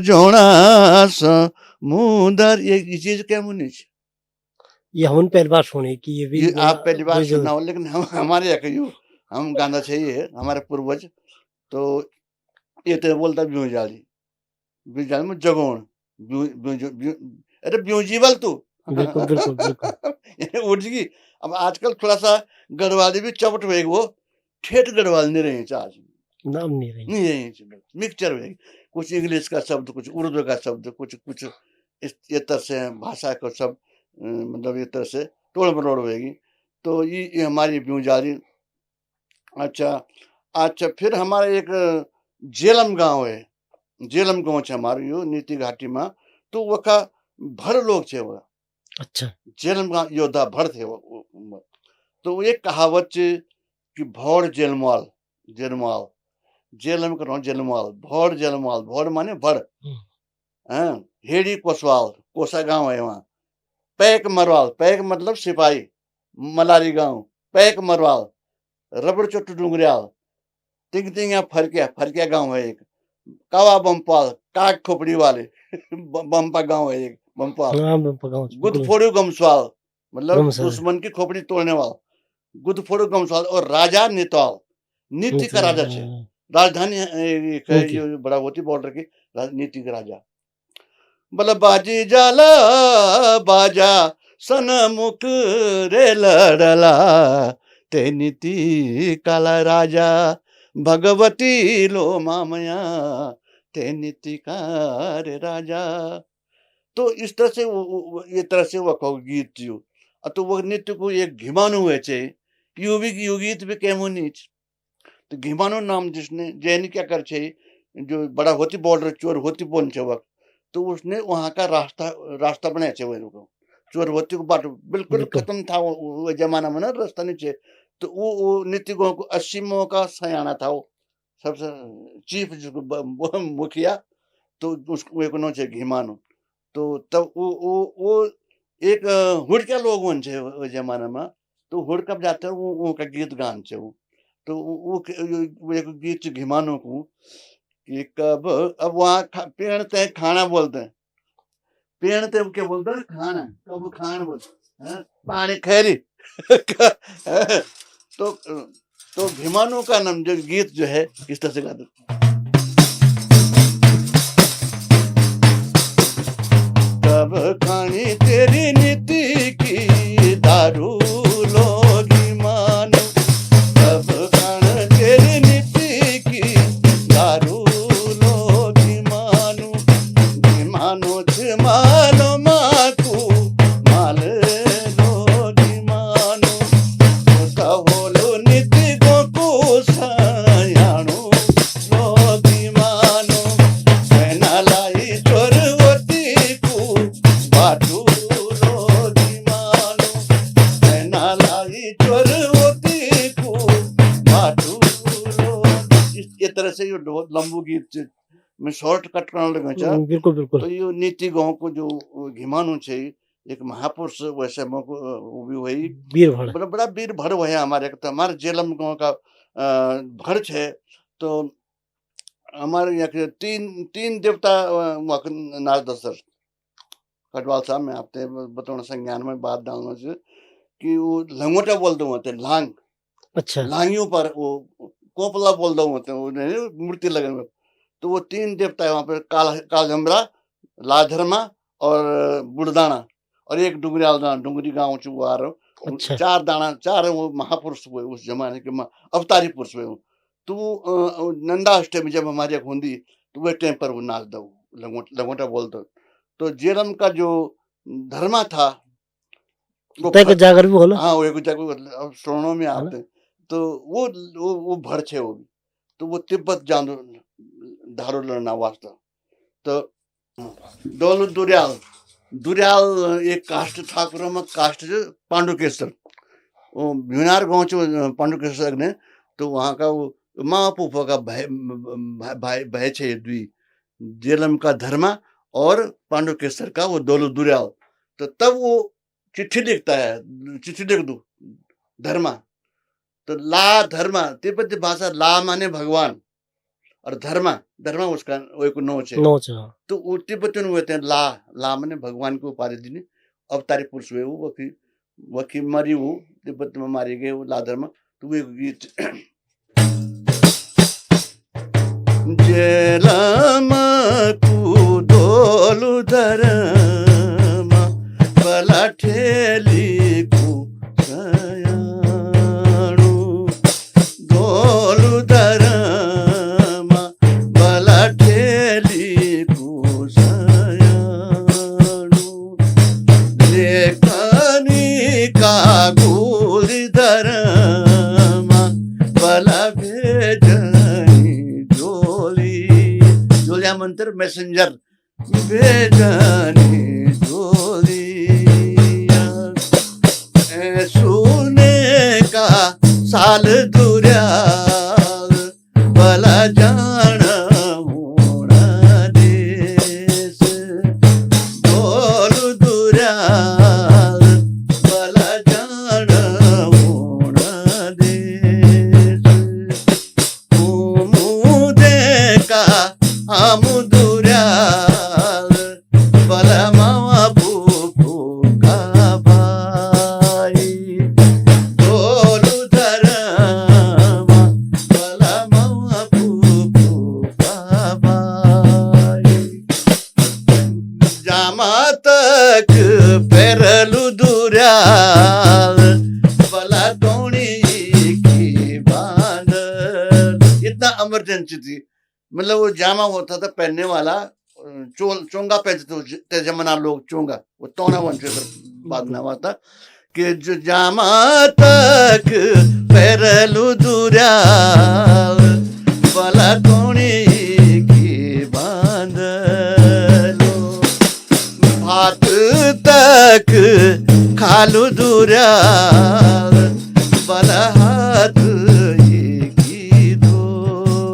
जोनास मुंदर ये चीज क्या मुनि ये हम पहली बार सुने कि ये भी ये आप पहली बार सुना हो लेकिन हमारे यहाँ कहियो हम गाना चाहिए हमारे पूर्वज तो ये तो बोलता ब्यूजाली ब्यूजाली में जगोण अरे ब्यूजीवल तू बिल्कुल बिल्कुल बिल्कुल उठ गई अब आजकल थोड़ा सा गढ़वाली भी चपट हुए वो ठेठ गढ़वाली नहीं रही आज नाम नहीं रही मिक्सचर हुए कुछ इंग्लिश का शब्द कुछ उर्दू का शब्द कुछ कुछ ये तरह से भाषा का सब मतलब ये तरह से तोड़ मरोड़ होगी तो ये हमारी ब्यूजाली अच्छा अच्छा फिर हमारा एक जेलम गांव है जेलम गांव है हमारे यो नीति घाटी में तो वो का भर लोग थे वो अच्छा जेलम गांव योद्धा भर थे वो तो एक कहावत कि भौड़ जेलमाल जेलमाल जेलम करो जेलमाल भौड़ जेलमाल भौड़ माने भड़ हाँ हेड़ी कोसवाल कोसा गांव है वहाँ पैक मरवाल पैक मतलब सिपाही मलारी गांव पैक मरवाल रबड़ चोट डूंगरियाल तिंग तिंग फरकिया गांव है एक कावा बमपाल काक खोपड़ी वाले बम्पा गांव है एक बमपाल गुदफोड़ू गमसवाल मतलब दुश्मन की खोपड़ी तोड़ने वाला गुदफोड़ू गमसवाल और राजा नितवाल नीति का राजा थे राजधानी बड़ा होती बॉर्डर की नीति का राजा बल बाजी जाला बाजा सनमुख रे लड़ला ते नीति काला राजा भगवती लो मामया ते नीति का रे राजा तो इस तरह से ये तरह से वो गीत जो तो वो नृत्य को एक घिमानु हुए चे यू गीत भी कैमो नीच तो घिमानु नाम जिसने जैन क्या कर छे जो बड़ा होती बॉर्डर चोर होती बोल छे वक्त तो उसने वहाँ का रास्ता बनाया छे वो चोर होती को बाट बिल्कुल खत्म था वो जमाना में ना रास्ता नहीं छे तो वो नृत्य को 80 का सयाना था वो सबसे चीफ जिसको मुखिया, तो उसको एक नो छे घिमानो। तो तब वो एक हुड़का लोग हुन छे ओ जमाना में, तो हुड़का जाते वो का गीत गान छे वो। तो वो एक गीत छे घिमानो को कि कब, अब वहाँ पेड़ ते खाना बोलते हैं, पेड़ ते क्या बोलते हैं, खाना, कब खान बोलते हैं, पानी खैरी तो घिमानो का नाम जो गीत जो है इस तरह से गाते कब खानी तेरी नीति की दारू लोगी मानो, कब खान तेरी नीति की दारू लोगी मानो, मानो मानो माकू माल लोगी मानो, कहोलो नीति गोकू सयाणो लोगी मानो, लाई चोरवती को बाटू लोगी मानो, लाई चोरवती को बाटू लोगी। इस तरह से ये लंबू गीत में शॉर्ट कट करने लगा चा। बिल्कुल बिल्कुल। तो ये नीति गाँव को जो घिमानु छे एक महापुरुष वैसे वो भी वही वीर भड़ बड़ा बड़ा वीर भड़ हुए हमारे, तो हमारे जेलम गाँव का भड़ छे। तो हमारे यहाँ के तीन देवता वहाँ के नाच दसर कटवाल साहब, मैं आपते बताना संज्ञान में बात डालना चाहिए कि वो लंगोटा बोल दो होते लांग, अच्छा लांगियों पर वो कोपला बोल दो होते मूर्ति लगे हुए। तो वो तीन देवता है वहाँ पे, कालजमरा, लाधर्मा और बुड़दाना, और एक डुंगरियाल दाना, डुंगरी गाँव चु आ रहा। अच्छा। चार वो महापुरुष हुए उस जमाने के, अवतारी पुरुष हुए। तो वो नंदा अष्टमी जब हमारे होंदी तो वह टाइम पर वो नाच दो लंगोटा बोल दो। तो जेलम का जो धर्मा था तय जागर भी बोला, हाँ वो एक जगह श्रवणों में आते, तो वो भड़ छे वो भी। तो वो तिब्बत जानो धारो लड़ना वास्ता। तो डोलू दुर्याल एक कास्ट ठाकुर में कास्ट पांडुकेश्वर, वो भीनार गाँव चो पांडुकेश्वर ने। तो वहाँ का वो माँ पुफा का भाई छे द्वी, जेलम का धर्मा और पांडुकेश्वर का वो डोलू दुर्याल। तो तब वो चिट्ठी लिखता है, चिट्ठी लिख दो धर्मा। तो ला धर्मा तिब्बती भाषा ला माने भगवान और धर्मा उसका वो एक नोच है। तो वो तिब्बतियों में हैं ला माने भगवान को उपाधि दी, अवतारी पुरुष हुए वो वकी मरी वो तिब्बत में मारे गए वो ला धर्मा। तो वो गीत जेलम को डोलू धर्मा बला ठेली को सयाणु, डोलू धर्मा बला ठेली को सयाणु, लेखनी का गोली धर्मा बला भेजनी जोली, जोलिया मंत्र मैसेंजर भेजनी जोली, सुने का साल दुर्याल भला जान होना देश, बोल दुर्याल भला जान होना देश, मुदे का हम दुर्याल भला मावा भूखो का भाई, पेरलू दुर्याल भला तोड़ी की बांध। इतना इमरजेंसी थी, मतलब वो जामा होता था पहनने वाला, चोंगा पहनते थे जमाना लोग, चोंगा वो तोना बनते बाद में हुआ था कि जो जामा तक पेरलू दुर्याल भला तोड़ी की बांध लो, भात तक खालू दुर्याल भला हाथ की दो,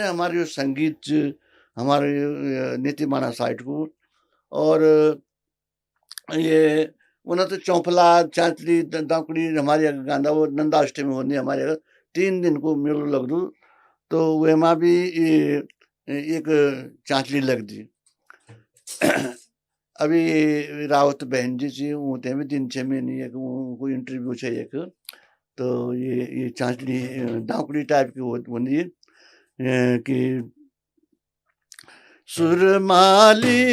हमारे जो संगीत च, हमारे नीतिमाना साइड को, और ये उन्हें तो चौंफला चांचली दाकड़ी हमारे गांधा वो नंदाष्टमी होनी हमारे घर 3 दिन को मेलो लगदू, तो वे माँ भी एक चांचली लग दी। अभी रावत बहन जी ची उते भी 3-6 महीने एक उनको इंटरव्यू छे एक, तो ये चांचली दाकड़ी टाइप की होनी कि सुरमाली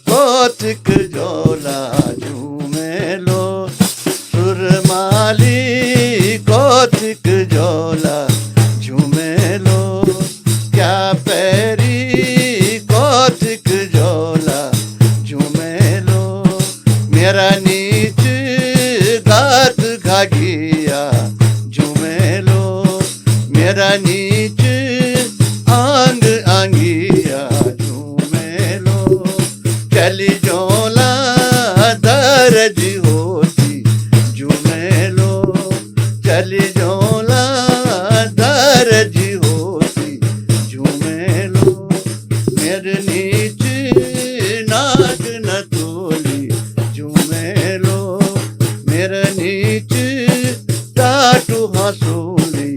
कौतिक जोला झूमेलो, सुरमाली कौतिक जोला झूमेलो, क्या पैरी कौतिक जोला झूमेलो, मेरा नीच गात घागिया झूमेलो, मेरा नीच आंग आंगिया झूमेलो, चली जोला दर्ज होती झूमेलो, चली जोला दर्ज होती झूमेलो, मेरे नीच नाक न तोली झूमेलो, मेरे नीच टाटू हंसूली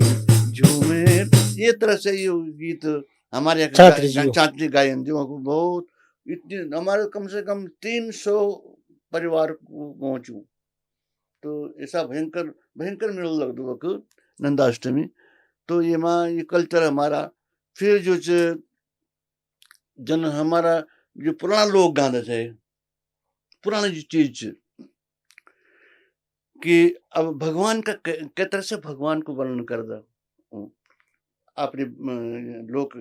झूमेलो। ये तरह से ये गीत हमारे चांचली गायन जो बहुत इतनी हमारे कम से कम 300 परिवार को पहुंचू, तो ऐसा भयंकर भयंकर मेला लग दो नंदाष्टमी। तो ये माँ ये कल्चर हमारा, फिर जो जन हमारा जो पुराना लोग गाना है, पुराना जो चीज कि अब भगवान का तरह से भगवान को वर्णन कर दो अपनी लोक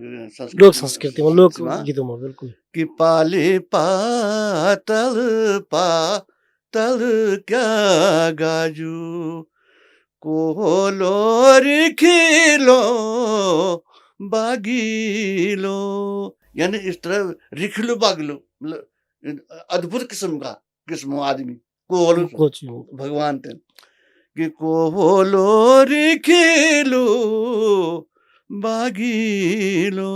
संस्कृति में, लोक गीतों में, बिल्कुल कि पाले पातल पातल क्या गाजू, कोलो रिखिलो बागीलो, यानी इस तरह रिखिलो बागलो, अद्भुत किस्म आदमी कोलो भगवान थे कि कोलो रिखिलो बागीलो,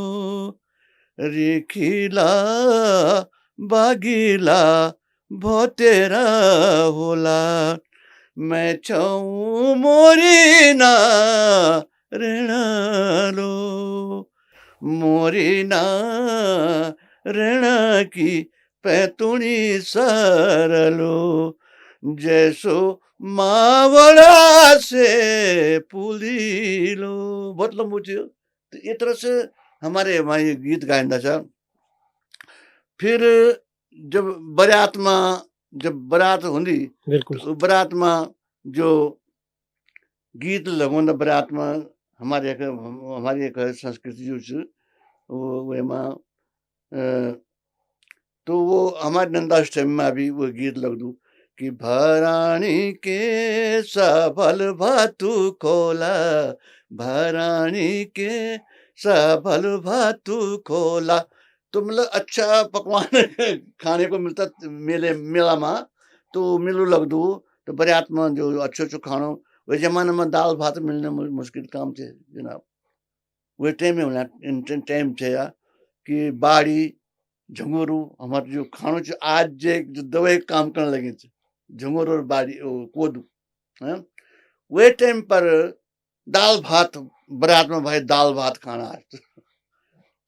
रिखिला बागीला भोतेरा होला, मैं छऊ मोरी ना ऋणालो, मोरी ना ऋणा की पैतुणी सरलो, जैसो मावड़ा से पुलीलो। बहुत लंबू थी। तो ये तरह से हमारे वहाँ ये गीत गायन था। फिर जब बारात होंदी, बिल्कुल तो बारात में जो गीत लगों बारात में हमारी एक संस्कृति जो वो तो वो हमारे नंदाष्टमी में भी वो गीत लग दू कि भराणी के सबल भातु खोला, भराणी के सबल भातु खोला। तो मतलब अच्छा पकवान खाने को मिलता मेला में, तो मिलू लग दू। तो बारात में जो अच्छो खानो, वही जमाने में दाल भात मिलने मुश्किल काम थे जनाब। वही टाइम में होना टाइम थे कि बाड़ी झंगोरू हमारे जो खानो आज जो दवाई काम करने लगे थे, झंगोरू और बाड़ी कोदू है। वही टाइम पर दाल भात बारात में भाई दाल भात खाना है।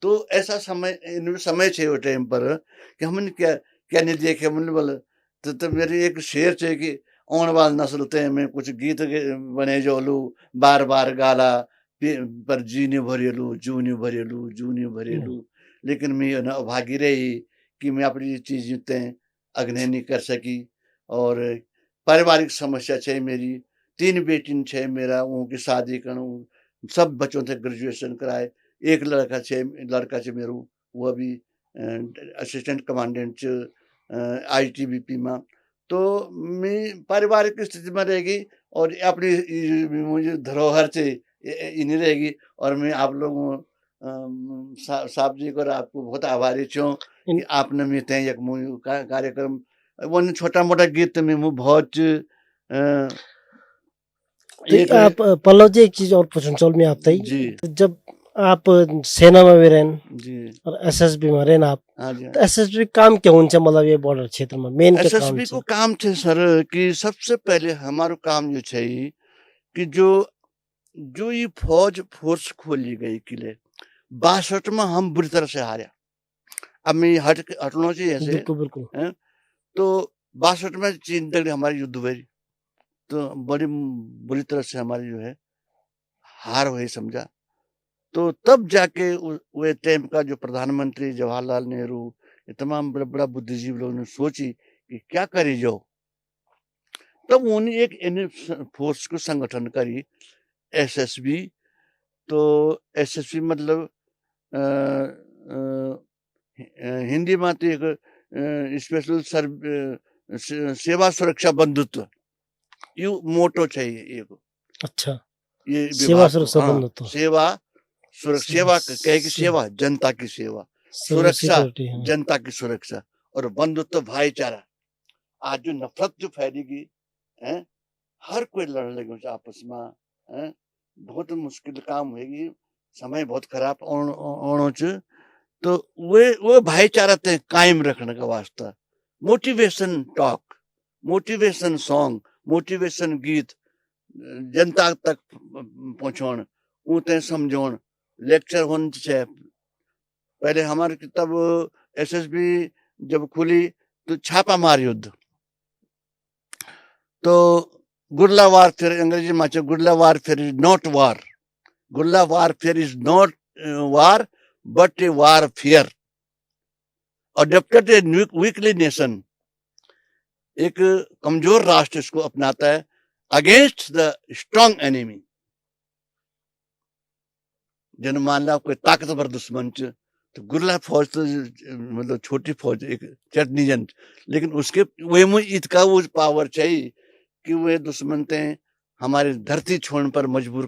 तो ऐसा समय थे वो टाइम पर कि हमने क्या नहीं देखे। हमने बोले तो मेरी एक शेर है कि आने वाली नस्ल ते में कुछ गीत बने जो लू बार बार गाला पर जीने भरेलू जूने भरेलू जूने भरेलू, लेकिन मैं अभागी रही कि मैं अपनी चीज अग्नि नहीं कर सकी। और पारिवारिक समस्या है मेरी, 3 बेटी है मेरा, उनकी शादी करूँ, सब बच्चों से ग्रेजुएशन कराए। एक लड़का है मेरू, वो अभी असिस्टेंट कमांडेंट ITBP में। तो मैं पारिवारिक स्थिति में रहेगी और अपनी मुझे धरोहर से इन्हीं रहेगी। और मैं आप लोगों साहब जी को आपको बहुत आभारी छूँ कि आपने मैं तय एक कार्यक्रम वो छोटा मोटा गीत में मुझे बहुत आप पल्लव जी एक चीज और पूछना चाहूँ मैं आप तई। तो जब आप सेना में भी रहन जी और एसएसबी में रहन आप, हाँ जी तो एसएसबी काम क्या हुन्छ मतलब ये बॉर्डर क्षेत्र में मेन क्या काम एसएसबी को छ? काम थे सर कि सबसे पहले हमारो काम जो छै कि जो जो ये फौज फोर्स खोली गई किले 62 में हम बुरी तरह से हारे। अब मैं ये हटना चाहिए ऐसे बिल्कुल बिल्कुल हैं? तो 62 में चीन तक हमारी युद्ध हुई, तो बड़ी बुरी तरह से हमारी जो है हार हुई समझा। तो तब जाके वे टाइम का जो प्रधानमंत्री जवाहरलाल नेहरू ये तमाम बड़ा बड़ा बुद्धिजीवी लोगों ने सोची कि क्या करी जाओ। तब उन्होंने एक फोर्स को संगठन करी एसएसबी। तो एसएसबी मतलब अ, अ, हिंदी में तो एक स्पेशल सेवा सुरक्षा बंधुत्व यू मोटो चाहिए एक अच्छा ये सेवा विभाग को। सुरक्षा हाँ बंधुत्व सेवा सेवा कहे कि से- सेवा जनता की सेवा, सर्व सुरक्षा सिक्योरिटी हाँ जनता की सुरक्षा और बंधुत्व भाईचारा। आज जो नफरत जो फैलेगी है हर कोई लड़ लगे आपस में है बहुत मुश्किल काम होगी समय बहुत खराब आनो च। तो वो भाईचारा ते कायम रखने का वास्ता motivation talk motivation song motivation गीत जनता तक पहुंचाण उते समझाण लेक्चर होने चाहिए। पहले हमारे तब एसएसबी जब खुली तो छापा मार युद्ध तो गुर्ला वारफेयर अंग्रेजी में guerrilla warfare is not war guerrilla warfare is not war but a warfare adopted a weakly nation एक कमजोर राष्ट्र इसको अपनाता है अगेंस्ट द स्ट्रॉन्ग एनिमी। जन मान ला कोई ताकतवर दुश्मन च तो गुरला फौज तो मतलब छोटी फौज एक चटनी जन लेकिन उसके वे में इतका वो पावर चाहिए कि वे दुश्मन ते हमारे धरती छोड़ने पर मजबूर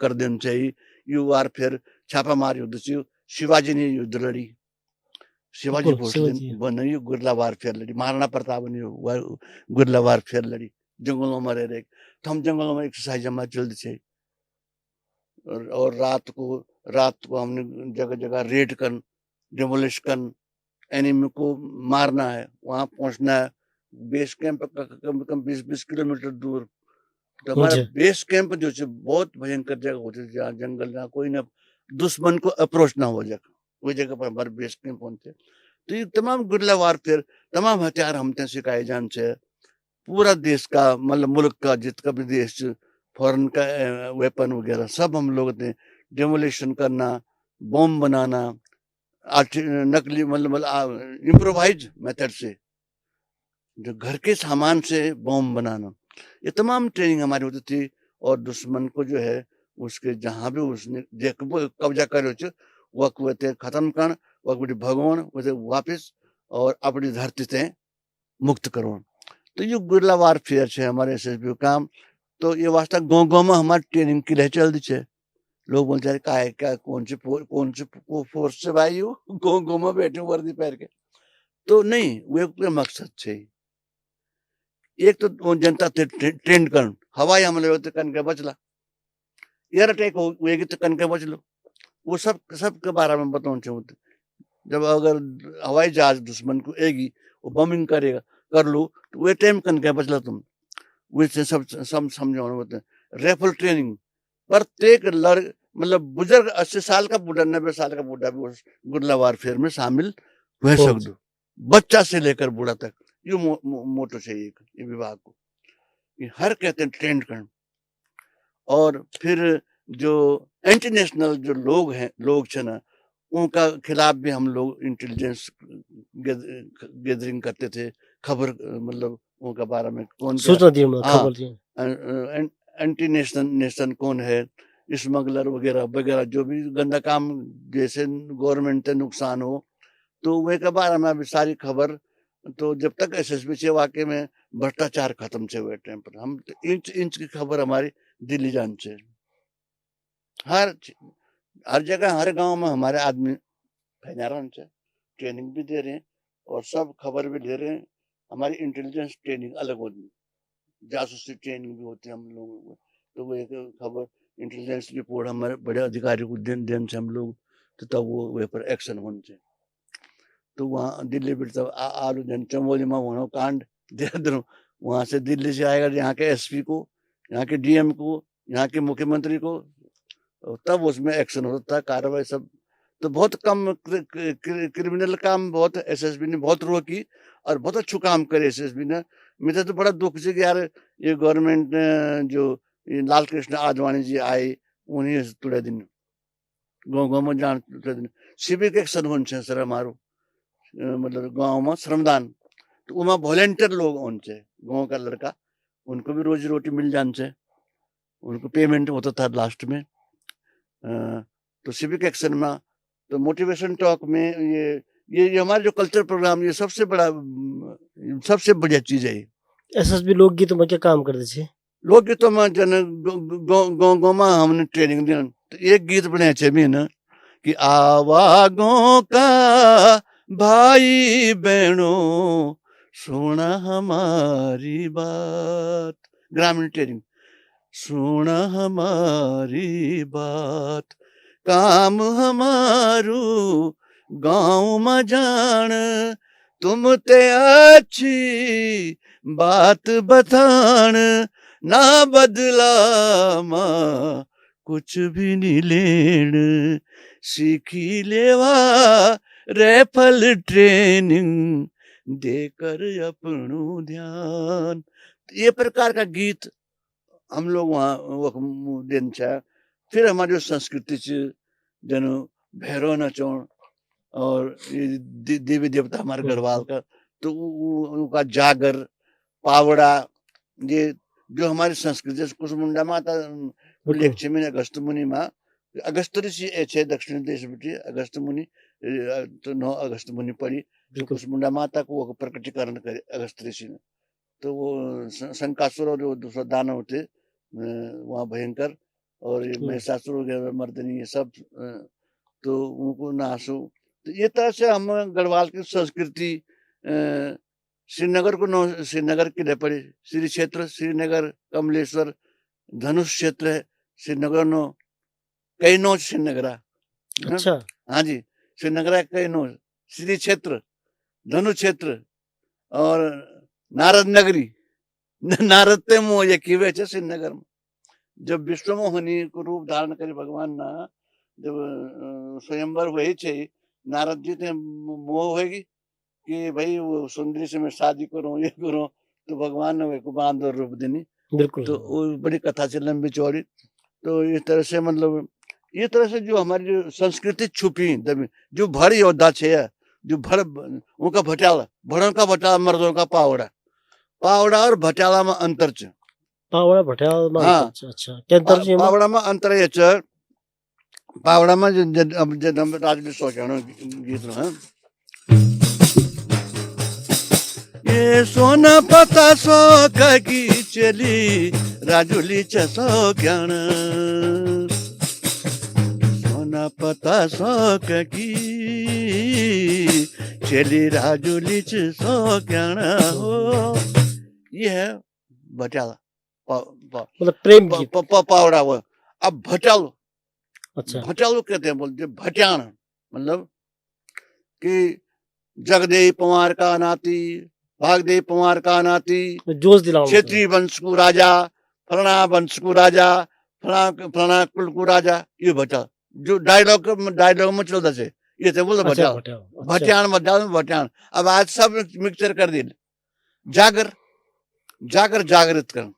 कर देना चाहिए। यू वार फिर छापा मार युद्ध से शिवाजी ने युद्ध लड़ी शिवाजी बिल्कुल भोसले शिवाजी ने गुरला वारफेयर लड़ी महाराणा प्रताप ने गुरला वारफेयर लड़ी जंगलों में रह रहे तो हम जंगलों में एक्सरसाइज हमारे जल्दी से और रात को हमने जगह जगह रेड कर डिमोलिश कर एनिमी को मारना है वहां पहुंचना है। बेस कैंप कम कम 20-20 किलोमीटर दूर तो हमारा हुन्छ बेस कैंप जो है बहुत भयंकर जगह होती थी जहाँ जंगल जहाँ कोई ना दुश्मन को अप्रोच ना हो जाए वही जगह पर हमारे बेस कैंप पहुंचे। तो ये तमाम गुरिल्ला वारफेयर तमाम हथियार हमते सिखाए जान से पूरा देश का मतलब मुल्क का जितना भी देश फॉरेन का वेपन वगैरह सब हम लोग ने डेमोलिशन करना बॉम्ब बनाना नकली मतलब इम्प्रोवाइज मेथड से जो घर के सामान से बॉम्ब बनाना ये तमाम ट्रेनिंग हमारी होती थी। और दुश्मन को जो है उसके जहां भी उसने कब्जा करे वह खत्म कर वह भगवान उसे वापिस और अपनी धरती से मुक्त करो। तो ये गुरिल्ला वारफेयर है हमारे एसएसबी काम। तो ये वास्ता गाँव गाँव में हमारी ट्रेनिंग की रह चल दी है। लोग बोलते हैं क्या है क्या कौन से फोर्स से भाई हो गाँव गाँव में बैठे वर्दी पहन के। तो नहीं वे मकसद है एक तो जनता ट्रेंड कर हवाई हमले होते कन के बचला एयर अटैक हुएगी तो कन के बच लो वो सब के बारे में बताना चाहते। जब अगर हवाई जहाज दुश्मन को आएगी वो बमिंग करेगा कर लो तो वे टाइम कन के बचला तुम वैसे सब समझाना होते हैं। रेफल ट्रेनिंग प्रत्येक मतलब बुजुर्ग 80 साल का बूढ़ा 90 साल का बूढ़ा भी उस गुरिल्ला वारफेयर में शामिल हो हुन्छ सकते बच्चा से लेकर बूढ़ा तक ये मोटो चाहिए ये विभाग को ये हर कहते हैं ट्रेंड करना। और फिर जो इंटरनेशनल जो लोग छे ना उनका खिलाफ भी हम लोग इंटेलिजेंस गैदरिंग करते थे खबर मतलब उनका बारे में कौन क्या सूचना दिनु हाँ खबर दिनु एंटी नेशन कौन है स्मगलर वगैरह वगैरह जो भी गंदा काम जैसे गवर्नमेंट से नुकसान हो तो वे के बारे में अभी सारी खबर। तो जब तक एसएसबी से वाकई में भ्रष्टाचार खत्म से हुए टाइम पर हम तो इंच इंच की खबर हमारी दिल्ली जान से हर हर जगह हर गांव में हमारे आदमी फैला रहे हैं ट्रेनिंग भी दे रहे हैं और सब खबर भी दे रहे हैं। हमारी इंटेलिजेंस ट्रेनिंग अलग होती है जासूसी ट्रेनिंग भी होती है हम लोगों को। तो वो एक खबर इंटेलिजेंस रिपोर्ट हमारे बड़े अधिकारी को देन से हम लोग तो तब वो वे पर एक्शन होने चाहिए। तो वहाँ दिल्ली भी तब आलू जन चमोली में वहाँ कांड देहरादून, वहाँ से दिल्ली से आएगा यहाँ के एसपी को, यहाँ के डीएम को, यहाँ के मुख्यमंत्री को, तब उसमें एक्शन होता था, कार्रवाई सब। तो बहुत कम क्रिमिनल काम बहुत एसएसबी ने बहुत रोकी और बहुत अच्छा काम करे एसएसबी ने। मुझे तो बड़ा दुख से कि यार ये गवर्नमेंट जो ये लाल कृष्ण आडवाणी जी आए उन्हीं तुड़े दिन गाँव गाँव में जान तुड़े दिन सिविक एक्शन होने सर हमारो मतलब गाँव में श्रमदान, तो वहाँ वॉलेंटियर लोग होने गाँव का लड़का, उनको भी रोजी रोटी मिल जान से, उनको पेमेंट होता था लास्ट में। तो सिविक एक्शन में तो मोटिवेशन टॉक में ये हमारे जो कल्चर प्रोग्राम ये सबसे बढ़िया चीज है। एसएसबी लोकगीत में क्या काम करते थे? लोकगीतों में जन गाँव में हमने ट्रेनिंग दी, तो एक गीत बनाए थे भी ना कि आवा गाँव का भाई बहनों सुना हमारी बात, ग्रामीण ट्रेनिंग, सुना हमारी बात, काम हमारू गाँव में जान, तुम ते अच्छी बात बतान, ना बदला माँ कुछ भी नहीं लेन, सीखी लेवा रेफल ट्रेनिंग देकर अपनू ध्यान। ये प्रकार का गीत हम लोग वहाँ दिन चाहे। फिर हमारी जो संस्कृति जन भैरव नचौण और देवी देवता हमारे गढ़वाल का, तो उनका जागर पावड़ा, ये जो हमारी संस्कृति कुसमुंडा माता लक्ष्मी अगस्त मुनि माँ अगस्त ऋषि छे दक्षिण देश बेटी अगस्त मुनि, तो 9 अगस्त मुनि पड़ी, तो कुसमुंडा माता को प्रकटीकरण करे अगस्त ऋषि ने। तो वो शंकासुर और जो दूसरा दानव थे वहाँ भयंकर, और ये महिषासुर वगैरह मर्दनी ये सब, तो उनको नासो। तो ये तरह से हम गढ़वाल की संस्कृति श्रीनगर को श्रीनगर किले पड़े, श्री क्षेत्र श्रीनगर कमलेश्वर धनुष क्षेत्र है श्रीनगर नो कई नो श्रीनगरा। अच्छा हाँ जी, श्रीनगरा कई नो श्री क्षेत्र धनुष क्षेत्र और नारद नगरी, नारद ते मोह ये किवे छे श्रीनगर में। जब विश्व मोहनी को रूप धारण करे भगवान ना, जब स्वयंवर वही छे, नारद जी ने मोह होगी कि भाई वो सुंदरी से मैं शादी करूं ये करूं, तो भगवान ने को बांधो रूप देनी। बिल्कुल, तो वो बड़ी कथा से लंबी चौड़ी। तो इस तरह से मतलब ये तरह से जो हमारी जो संस्कृति छुपी दबी, जो भड़ योद्धा छे, जो भड़ उनका भटाला, भड़ों का भटाला, मर्दों का पावड़ा, पावड़ा और भटाला में अंतर छ। पावड़ा भटाला में हाँ, अंतर, अच्छा क्या अंतर छे? पावड़ा में अंतर ये छ, पावड़ा में जब हम राजवीर सोचाणो गीत है, ये सोना पता सो की चली राजुली सो ज्ञान, सोना पता सो की चली राजुली सो ज्ञान हो। ये है भटाला, मतलब प्रेम गीत, पावड़ा वो। अब भटालू, अच्छा भटालू कहते हैं, बोलते भट्याण, मतलब कि जगदे पवार का नाती, भागदे पवार का नाती, जोश दिलाओ, क्षेत्रीय वंश को राजा, फलाना वंश को राजा, फलाना कुल को राजा, ये भटा जो डायलॉग में चलता है, ये थे बोलो भटा भट्याण भट्याण। अब आज सब मिक्सचर कर दिए, जागर जागर जागृत कर,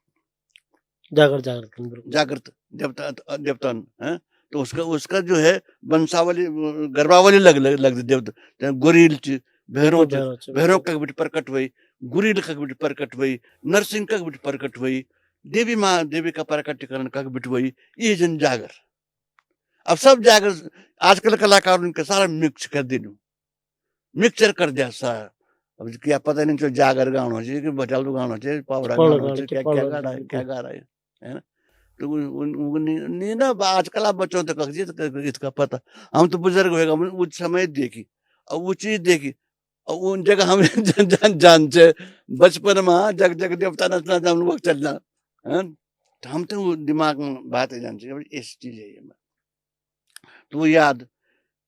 जागृत देवता है, तो उसका जो है वंशावली गर्भावली लग देवता, गुरील भैरव का बिट प्रकट हुई, गुरील का बिट प्रकट हुई, नरसिंह का बिट प्रकट हुई, देवी माँ देवी का प्रकटीकरण का बिट हुई, ये जन जागर। अब सब जागर आजकल कलाकार उनके सारा मिक्स कर दिनू, मिक्सचर कर दिया सारा। अब क्या पता नहीं जो जागर गाना चाहिए कि भटालू गाना चाहिए, पावड़ा गाना चाहिए, क्या क्या गा रहा है, क्या गा रहा है ना। तो नहीं ना, आजकल आप बच्चों तक इसका पता, हम तो बुजुर्ग होगा, उस समय देखी और वो चीज देखी, और उन जगह हम जान से बचपन में जग जग देवता नचना हम लोग चलना है। तो हम तो दिमाग में बात है जान चाहिए ऐसी चीज है ये तो वो याद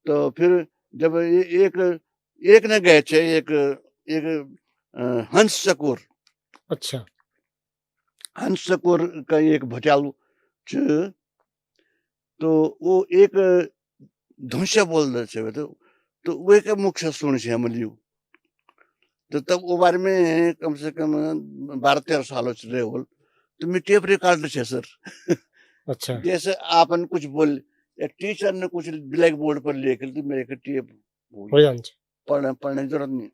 तो फिर जब एक न गए थे एक एक हंस चकोर अच्छा हंस चकोर का एक भटियालू छ तो वो एक धुंसा बोल रहे थे तो वे के मुख से सुन से हम लियो तो तब वो बारे में कम से कम 12-13 सालों से रहे हो तो मैं टेप रिकॉर्ड छे सर अच्छा जैसे आपन कुछ बोल या टीचर ने कुछ ब्लैक बोर्ड पर लिख तो मेरे को टेप हो जान छे पढ़ने की जरूरत नहीं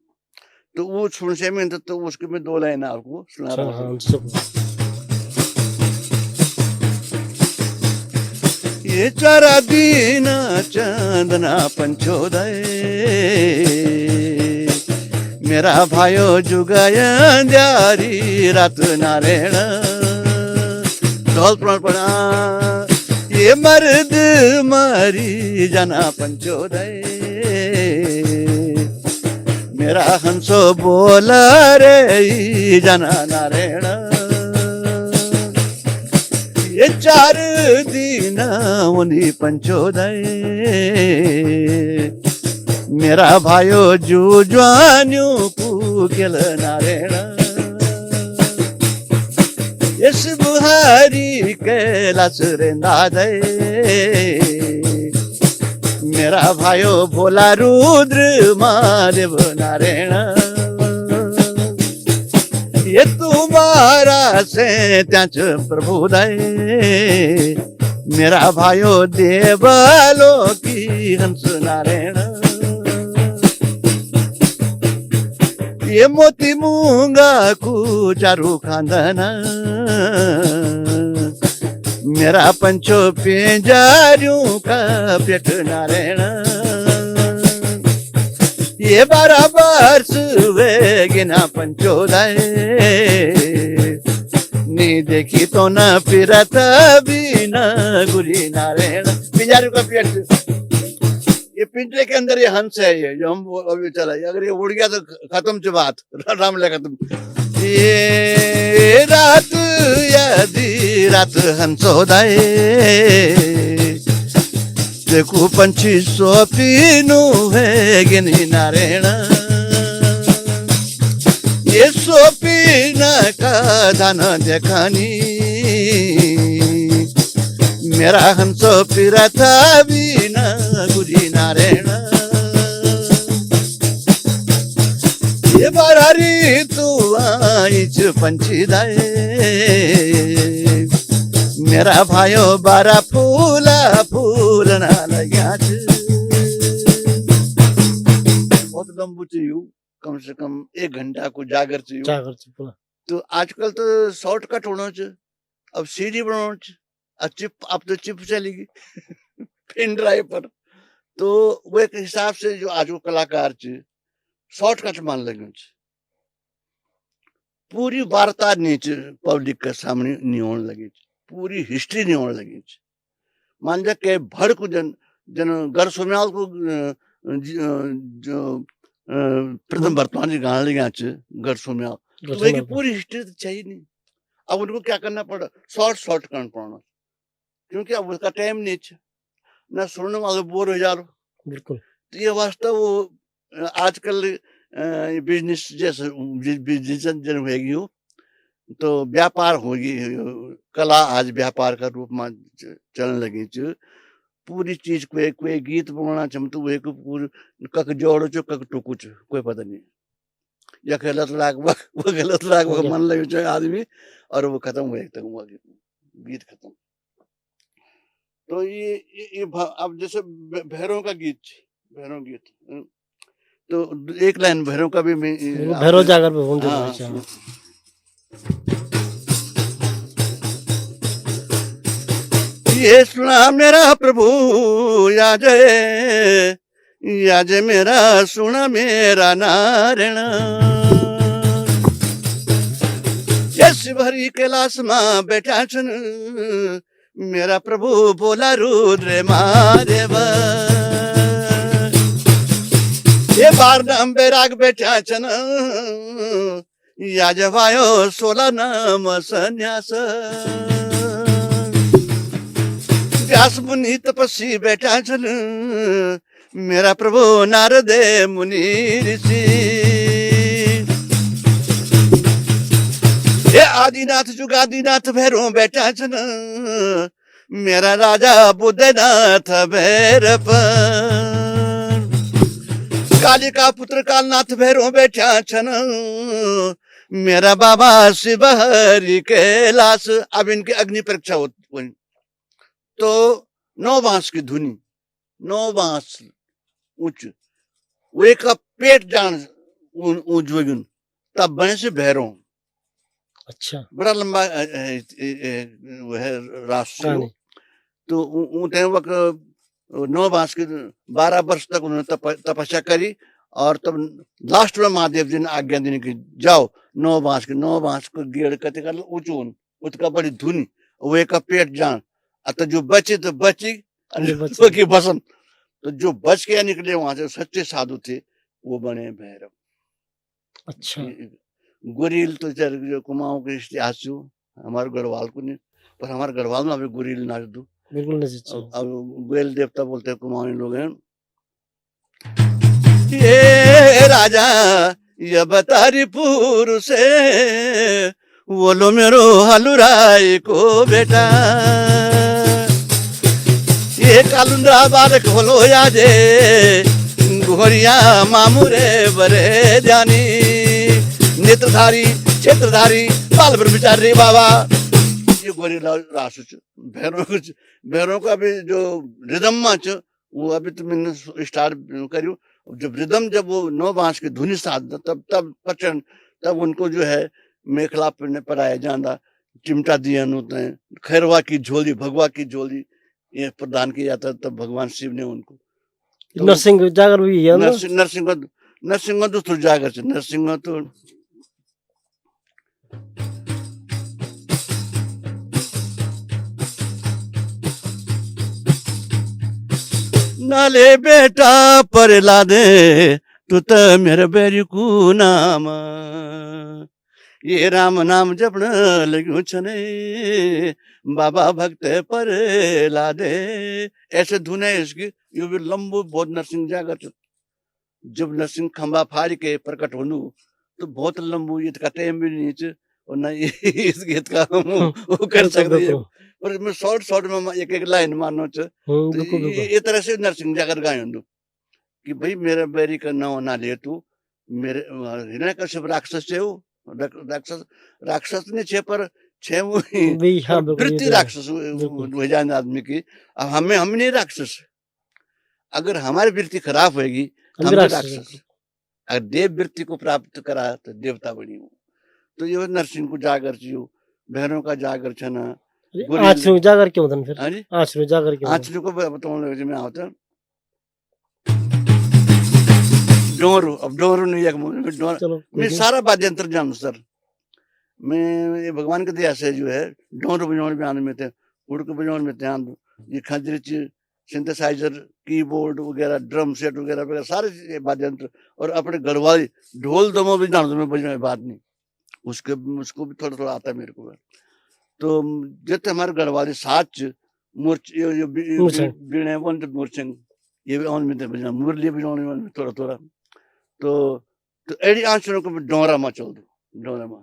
तो वो सुन से में तो उसके में 2 लाइन आपको सुना अच्छा रहा हाँ हूँ सब ये चारा दिन चंदना पंचोदय मेरा भाइयो जुगाया जारी रात नारायण ढोल पड़ा ये मर्द मरी जना पंचोदय मेरा हंसो बोला रे जना नारायण ये 4 दिन उन्हीं पंचोदय मेरा भाइयो जुजवान्यू पुगेल नारायण यस बुहारी कैलाश रे नादय मेरा भाइयो भोला रुद्र महादेव नारायण ये तुम्हारा से त्याच प्रभुदय मेरा भाइयो देवलो की हंस नारायण ये मोती मूंगा को चारू खांदना मेरा पंचो पिंजारियों का पेट नारायण ये 12 वर्ष वे गिना पंचोदय नी देखी तो न फिरत भी न गुरी नारायण पिंजारियों का पेट ये पिंजरे के अंदर ये हंस है ये जो हम अभी चला अगर ये उड़ गया तो खत्म से बात राम ले खत्म ये रात यदि रात हंसोदय देखो पंछी सोपीनु है गिनी नारायण ये सोपीन का धन देखानी मेरा हंसो फिरता भी न गुरी नारायण ये बारारी तू आईच पंचीदाय मेरा भाइयो 12 फूला फूल ना लग्या बहुत लंबू चाहिए कम से कम 1 घंटा को जागर चाहिए तो आजकल तो शॉर्टकट होना चाहिए अब सीडी बनाना चाहिए अब तो चिप चलेगी पेन ड्राइव पर तो वो एक हिसाब से जो आज वो कलाकार शॉर्टकट मान लगे पूरी वार्ता नीचे पब्लिक के सामने नहीं होने लगी पूरी हिस्ट्री नहीं होने लगी मान जा के भड़ को जन घर सोम्याल को जो प्रथम वर्तमान जी गाने लगे घर सोम्याल तो वही पूरी हिस्ट्री तो चाहिए नहीं अब उनको क्या करना पड़ा शॉर्ट करना पड़ना क्योंकि अब उसका टाइम नहीं है ना सुनने वाले बोर हो जा रहे बिल्कुल तो ये वास्तव वो आजकल बिजनेस जैसे बिजनेस जन होगी हो तो व्यापार होगी कला आज व्यापार का रूप में चलने लगी पूरी चीज कोई गीत बनाना चमतु वे को पूरी कक जोड़ो चो कक टुकु चो कोई पता नहीं या गलत लाग वो गलत लाग वो मन लगे जो आदमी और वो खत्म हुए तक गीत खत्म तो ये अब जैसे भैरव का भैरव गीत तो एक लाइन भैरव का भी मैं भैरव जागर पे होंगे ये सुना मेरा प्रभु याज मेरा सुना मेरा नारायण ये शिवहरी कैलाश मां बैठा छन मेरा प्रभु बोला रुद्र महादेव ये 12 बैराग बैठा छन याज भायो 16 नाम संन्यास व्यास मुनि तपस्वी बैठा छन मेरा प्रभु नारद मुनि ऋषि हे आदिनाथ जुगादिनाथ भैरव बैठा छन मेरा राजा बुद्धनाथ भैरव कालिका पुत्र कालनाथ भैरव बैठा छन मेरा बाबा शिव हरि कैलाश। अब इनकी अग्नि परीक्षा होती तो 9 बांस की धुनी 9 बांस ऊंच वे का पेट जान ऊंच वगन तब बने से भैरव। अच्छा बड़ा लंबा वो है राष्ट्र। तो ऊँटे वक्त 9 बांस की 12 वर्ष तक उन्होंने तपस्या करी और तब लास्ट में महादेव जी ने आज्ञा देने की जाओ 9 बांस को गेड़ कते कर ऊंचून उसका बड़ी धुनी वे का पेट जान अतः जो बचे तो बची की बसन। तो जो बच के निकले वहां से सच्चे साधु थे वो बने भैरव। अच्छा गुरील तो जो कुमाऊं के इतिहास जो हमारे गढ़वाल को नहीं पर हमारे गढ़वाल में अभी गुरील नाच दो बिल्कुल नहीं। अब गोयल देवता बोलते हैं कुमाऊं लोग हैं। ये राजा ये बतारी पुर से बोलो मेरो हलुराई को बेटा ये कालुंद्रा बालक होलो याजे घोरिया मामुरे बरे जानी नेत्रधारी क्षेत्रधारी बाल ब्रह्मचारी बाबा। ये गोरी रासु भैरों का अभी जो रिदम वो अभी तो मैंने स्टार्ट करी जब रिदम जब वो 9 बांस की धुनी साध तब पचन तब उनको जो है मेखला पराया जाना चिमटा दिया होते हैं खैरवा की झोली भगवा की झोली ये प्रदान किया जाता तब भगवान शिव ने उनको तो नरसिंह जागर भी है नरसिंह दूसरो जागर से नरसिंह तो नाले बेटा पर ला दे तू तो मेरे बैरी को नाम ये राम नाम जपण लग्यो छने बाबा भक्त पर ला दे। ऐसे धुन है इसकी यो भी लंबू बहुत नरसिंह जागर जब नरसिंह खंबा फाड़ के प्रकट होनु तो बहुत लंबू ये का टाइम भी नहीं और न इस गीत का हम वो कर सकते हैं पर मैं शॉर्ट में एक लाइन मानो तो ये तरह से नरसिंह जागर गाय कि भाई मेरा बैरी का नाम ना ले तू मेरे हिरण्यकश्यप राक्षस है राक्षस नहीं छे पर छे वो वृत्ति राक्षस हो जाए आदमी की। अब हम नहीं राक्षस अगर हमारी वृत्ति खराब होगी हम राक्षस अगर देव वृत्ति को प्राप्त करा तो देवता बनी हो। तो ये नरसिंह को जागर चाहिए भैरव का जागर छना आचरू जागर क्यों होता फिर आचरू जागर क्यों आचरू को बताऊं में आता डोरू अब डोरू नहीं एक मैं सारा वाद्यंत्र जानू सर मैं ये भगवान के दया से जो है डोरू बजाने में में थे उड़क बजाने में ध्यान दो ये खजरिच सिंथेसाइजर कीबोर्ड वगैरह ड्रम सेट वगैरह सारे वाद्यंत्र और अपने गढ़वाली ढोल दमो भी जान दो मैं बजने बात नहीं उसको भी थोड़ा थोड़ा आता है मेरे को। तो जितने हमारे गढ़वाली साच मूर्च बीणे मूर्छंग ये भी ऑन में थे बजना मुरली बजाने में थोड़ा थोड़ा तो एडी आंसरों को डोरा में चल दो डोरा में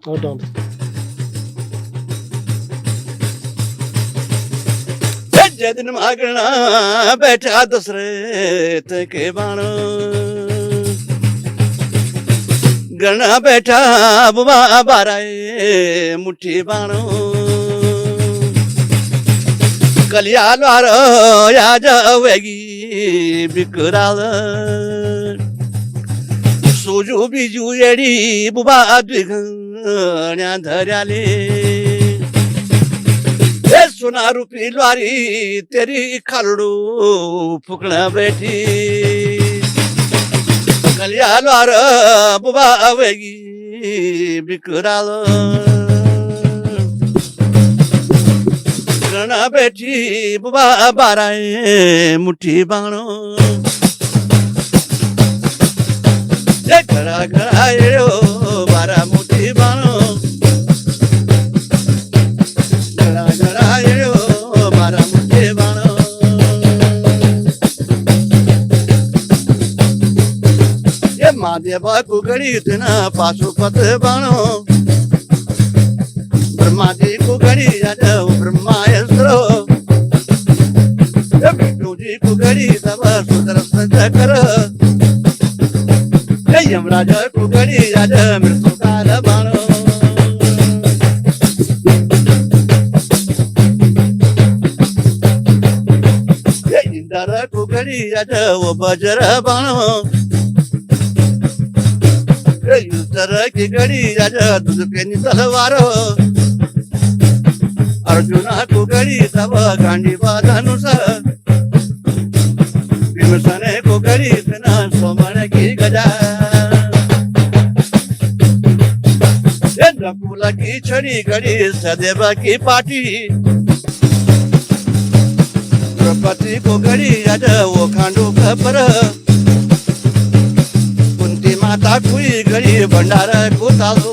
दिन मागना बैठा दशरथ के बाणो गणा बैठा बुबा बाराए मुट्ठी बाणो कलियाल या जावेगी बिकराल सोजू बीजू एडी बुबा द्विगण्या धर्याले सुना रूपी लवारी तेरी खालड़ू फुकना बैठी कलिया लवार बुबा आवेगी बिकराल गणा बैठी बुबा बाराए मुट्ठी बाणो घरा घरा बारा मुट्ठी बाणो घरा घरा बारा मुट्ठी बाणो सदेवा कुगड़ी तना पाशुपत बाणो ब्रह्मा जी कुगड़ी जाओ ब्रह्मास्त्रो विष्णु जी कुगड़ी तब सुदर्शन चक्र यमराज कुगड़ी राज मृत्यु काल बाणो इंद्र कुगड़ी राज वो वज्र बाणो युद्ध की गड़ी राज दूध के तलवारो अर्जुना कुगड़ी तब गांडी धनुष भीमसेन कुगड़ी तना सोमन की गजा नकुल की छड़ी गड़ी सदैव की पाटी द्रौपदी कुगड़ी राज वो खांडू खबर कुंती माता कुई गड़ी भंडारा को तालो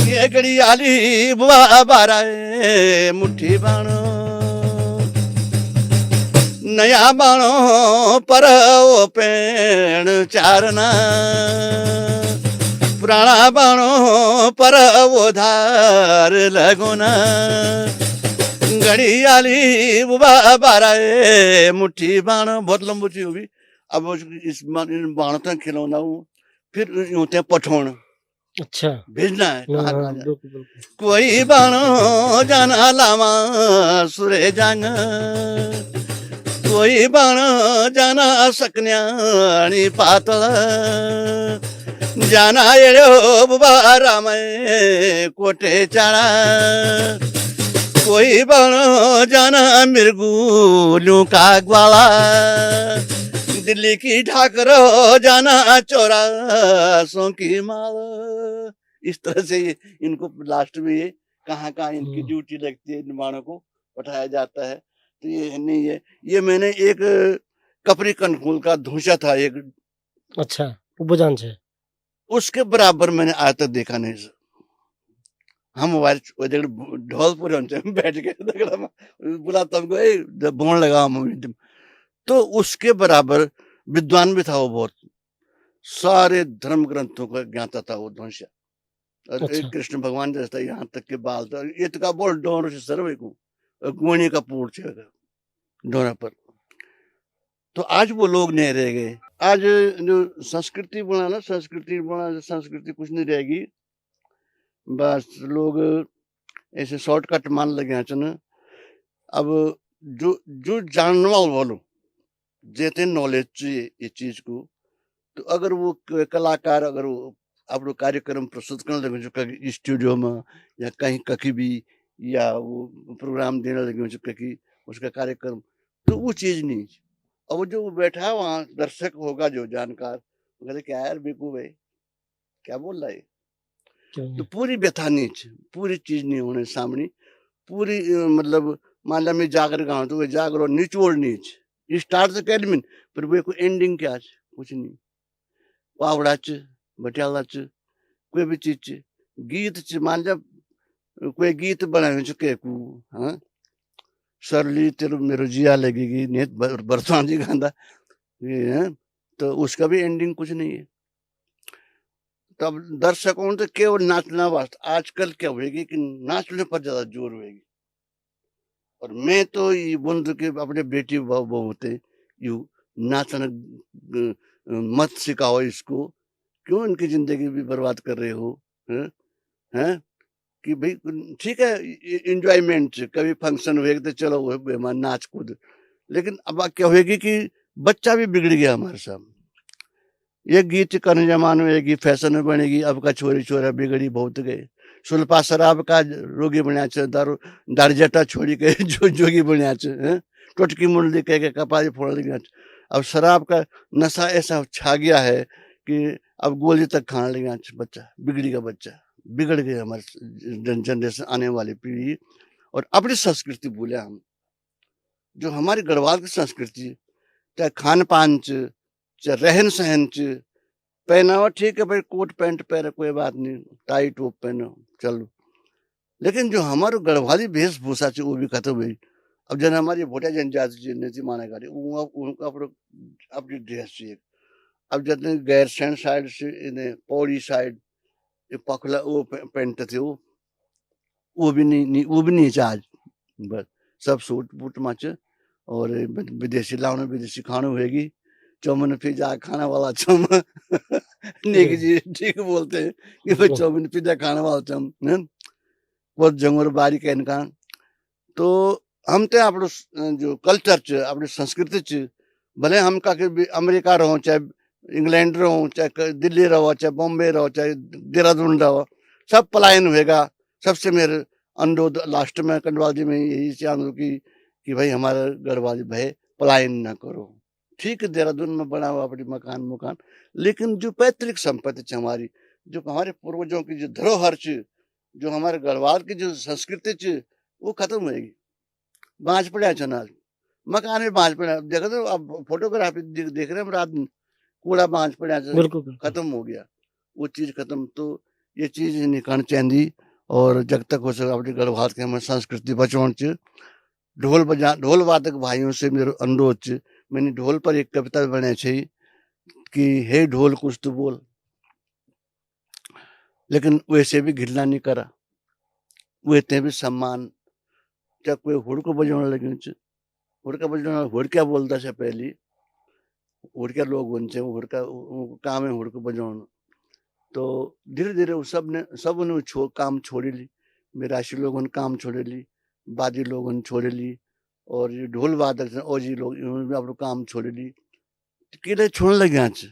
ये गड़ी आली बुआ बारा मुट्ठी बाणो नया बाणो पर ओ पेण चारना पुराना बाणो पर वो धार लगोना गड़ी आली बुआ बारा मुट्ठी बाणो बहुत लंबू थी वो भी अब इस बाण तक खिलौना हूँ फिर यूं पठौन अच्छा भेजना है कहाँ कहाँ जाना। बिल्कुल कोई बाणो जाना लामा सुरे जांग कोई बाणो जाना सकन्याणी पातळ जाना येड्यो बुबा राम कोटे चाळा कोई बाणो जाना मिर्गू कागवाला दिल्ली की ठाकरो जाना चौरासों की माल इस तरह से ये इनको लास्ट में ये कहाँ कहाँ इनकी ड्यूटी लगती है निर्माणों को पठाया जाता है। तो ये नहीं है ये मैंने एक कपरी कनखूल का धूसा था एक अच्छा उपजान से उसके बराबर मैंने आज तक देखा नहीं सर। हम मोबाइल ढोलपुर बैठ के बुला तुमको बोन लगा तो उसके बराबर विद्वान भी था वो बहुत सारे धर्म ग्रंथों का ज्ञाता था वो ध्वंसा और अच्छा। कृष्ण भगवान जैसा यहाँ तक के बाल था ये तो का बोल डोर से सर्वे को गुणी का पूर छे डोरा पर। तो आज वो लोग नहीं रह गए। आज जो संस्कृति संस्कृति कुछ नहीं रहेगी। बस लोग ऐसे शॉर्टकट मान लगे चन। अब जो जानने वाले बोलो देते नॉलेज चाहिए ये चीज को तो अगर वो कलाकार अगर वो अपना कार्यक्रम प्रस्तुत करने लगे जो कहीं स्टूडियो में या कहीं कहीं भी या वो प्रोग्राम देने लगे जो कहीं उसका कार्यक्रम तो वो चीज नहीं। और जो बैठा है वहाँ दर्शक होगा जो जानकार वो कहते क्या यार बिकू भाई क्या बोल रहा है। तो पूरी व्यथा नहीं पूरी चीज नहीं होने सामने पूरी मतलब मान ला मैं जागर गाँव तो जागर और निचोड़ नीच स्टार्ट से कैलमिन पर वे को एंडिंग क्या कुछ नहीं वावड़ा बटियाला कोई भी चीज गीत मान जा कोई गीत बनाए चुके को हाँ सरली तेरे मेरो जिया लगेगी नेत बरसात जी गांधा ये तो उसका भी एंडिंग कुछ नहीं है। तब दर्शकों तो केवल नाचना वास्ते आजकल क्या होगी कि नाचने पर ज्यादा जोर होगी। और मैं तो ये बंधु के अपने बेटी बहू होते यू नाचना मत सिखाओ इसको क्यों इनकी जिंदगी भी बर्बाद कर रहे हो हैं कि भाई ठीक है एंजॉयमेंट कभी फंक्शन हुए तो चलो वो नाच कूद लेकिन अब क्या होगी कि बच्चा भी बिगड़ गया हमारे सामने। ये गीत करने जमाने में एक फैशन में बनेगी अब का छोरी छोरा बिगड़ी बहुत गए सुल्पा शराब का रोगी बना दारू दारजटा छोड़ी के जो जोगी बना टोटकी मुंडी कह के कपारी फोड़ लगे। अब शराब का नशा ऐसा छा गया है कि अब गोली तक खाने लगे बच्चा बिगड़ गया हमारे जनरेशन आने वाली पीढ़ी। और अपनी संस्कृति भूले हम जो हमारी गढ़वाल की संस्कृति चाहे खान पान चाहे रहन सहन पहनावा ठीक है भाई कोट पैंट पहने कोई बात नहीं टाई टोप पहनो चलो लेकिन जो हमारे गढ़वाली वेशभूषा वो भी खत्म हुई। अब जन हमारी भोटिया जनजाति माना गाड़ी उनका अपनी ड्रेस चाहिए अब जतने गैरसैंण साइड से इन्हें पौड़ी साइड ये पखला वो पेंट थे वो भी नहीं च आज बस सब सूट बूट मच और विदेशी लाने विदेशी खाने होएगी चौमिन पिज्जा खाने वाला चम नेक जी ठीक बोलते हैं कि भाई चौमिन पिज्जा खाने वाला चम बहुत जंगोर बारी का इनका तो हम ते अपनो जो कल्चर च अपनी संस्कृति च भले हम का अमेरिका रहो चाहे इंग्लैंड रहो चाहे दिल्ली रहो चाहे बॉम्बे रहो चाहे देहरादून रहो सब पलायन होएगा। सबसे मेरे अनुरोध लास्ट में कंडवाल जी में यही चाहूँ कि भाई हमारा गढ़वाल भाई पलायन ना करो। ठीक है देहरादून में बना हुआ अपनी मकान लेकिन जो पैतृक संपत्ति च हमारी जो हमारे पूर्वजों की जो धरोहर च जो हमारे गढ़वाल की जो संस्कृति च वो खत्म होएगी। बांझ पड़ा छ ना मकान में बांझ पड़ा देखो तो अब फोटोग्राफी देख रहे हैं हम रात में कूड़ा बांझ पड़ा खत्म हो गया वो चीज खत्म। तो ये चीज निकालनी चाहिए और जब तक हो सके अपनी गढ़वाल के हमें संस्कृति बचाने च ढोल वादक भाइयों से मेरा अनुरोध च मैंने ढोल पर एक कविता बनाई छे कि हे ढोल कुछ तो बोल लेकिन वैसे भी घिरना नहीं करा वैसे भी सम्मान क्या कोई हुड़को बजाने लगे हुड़का बजाना हुड़का बोलता से पहले हुड़का लोग बनते हुड़का काम है हुड़को बजाना। तो धीरे धीरे वो सब ने काम छोड़ी ली मिरासी लोगों ने काम छोड़े ली बादी लोगों ने छोड़े ली और ये ढोल वादक ओजी लोग इन्होंने अपना काम छोड़े ली किले छोड़ने लगे आज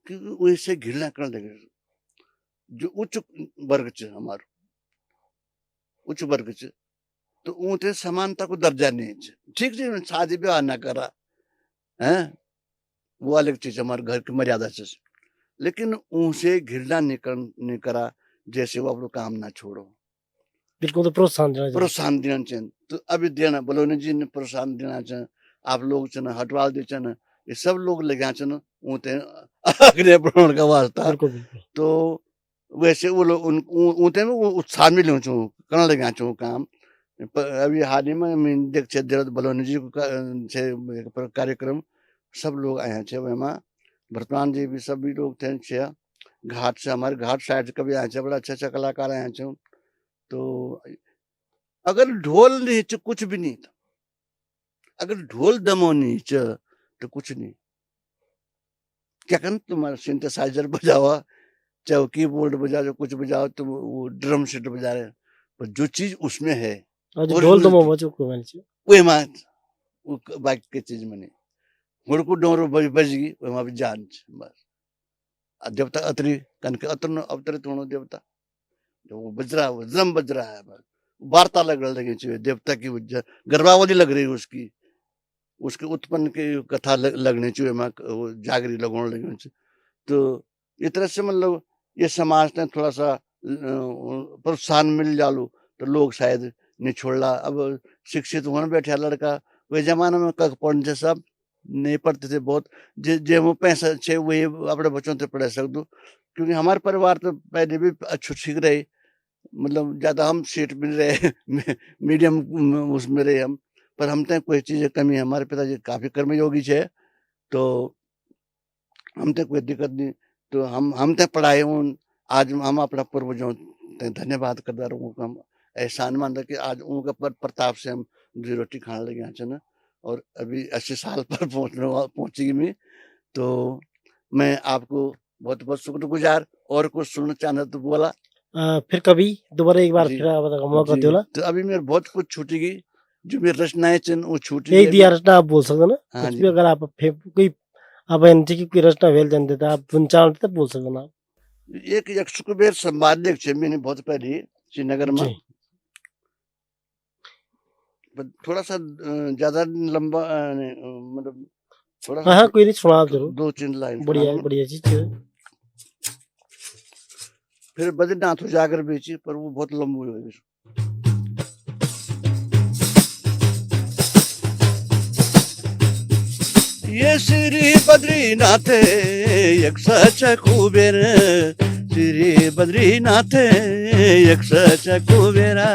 कि वैसे घिरना करने लगे जो उच्च वर्ग च हमारो उच्च वर्ग च तो ऊँटे समानता को दर्जा नहीं है। ठीक है शादी ब्याह ना करा है वो अलग चीज हमारे घर की मर्यादा से लेकिन उनसे घिरना नहीं करा जैसे वो अपना काम ना छोड़ो बिल्कुल तो प्रोत्साहन देना चाहिए। तो अभी देना बलोनी जी ने प्रोत्साहन देना चाहिए आप लोग च ना हटवाल दे न ये सब लोग लगे च न ऊँटे अग्रे बढ़ने का वास्ता तो वैसे वो लोग ऊँटे में वो उत्साह मिले करने लगे छो काम। अभी हाल ही में मैं देख बलोनी जी को कार्यक्रम सब लोग आए थे वहाँ वर्तमान जी भी सभी लोग थे घाट से हमारे घाट साइड से कभी आए थे बड़ा अच्छा कलाकार आए थे। तो अगर ढोल नहीं च कुछ भी नहीं था अगर ढोल दमो नहीं च तो कुछ नहीं क्या कर तुम्हारा सिंथेसाइजर बजाओ चाहे कीबोर्ड बजा जो कुछ बजाओ तुम वो ड्रम सेट बजा रहे पर जो चीज उसमें है ढोल दमो वही बाइक की चीज में नहीं हुड़कू डोरो बज गई वहाँ भी जान बस देवता अतरी कन के अवतरित होना देवता जो वो बज रहा है बस वार्ता लगी चाहिए देवता की गर्भावधि लग रही है उसकी उत्पन्न की कथा लगनी चाहिए जागरी लगने लगी। तो इस तरह से मतलब ये समाज ने थोड़ा सा प्रोत्साहन मिल जालू तो लोग शायद नहीं छोड़ला। अब शिक्षित होने बैठा लड़का वे जमाने में कख पढ़ने सब नहीं पढ़ते थे बहुत जे वो पैसा छे वही अपने बच्चों से पढ़ा सकते क्योंकि हमारे परिवार तो पहले भी अच्छे ठीक रहे मतलब ज्यादा हम सीट मिल रहे मीडियम उसमें रहे हम पर हम तक कोई चीज़ कमी है हमारे पिताजी काफी कर्मयोगी है तो हम तक कोई दिक्कत नहीं। तो हम तक पढ़ाए उन आज हम अपना पूर्वजों धन्यवाद करता रहूँ हम एहसान मानता कि आज उनका प्रताप से हम दूसरी रोटी खाने लगे हैं ना और अभी 80 साल पर पहुंचेगी मैं। तो मैं आपको बहुत बहुत शुक्रगुजार और कुछ सुनना चाहना तो बोला फिर कभी दोबारा एक बार फिर मौका दो ना। तो अभी मेरे बहुत कुछ छूटी गई जो मेरी रचनाएं चन वो छूटी एक दिया रचना आप बोल सकते ना कुछ भी अगर आप कोई आप एनटी की कोई रचना वेल जानते थे आप पुंचाल तक बोल सकते ना। एक सुखबेर संवाद छे मैंने बहुत पहले श्रीनगर में थोड़ा सा ज्यादा लंबा मतलब थोड़ा हाँ कोई नहीं सुना जरूर 2-3 लाइन बढ़िया चीज है। फिर बद्रीनाथ जाकर बेची पर वो बहुत लंबी हो गई। ये श्री बद्रीनाथ एक सच कुबेर श्री बद्रीनाथ एक सच कुबेरा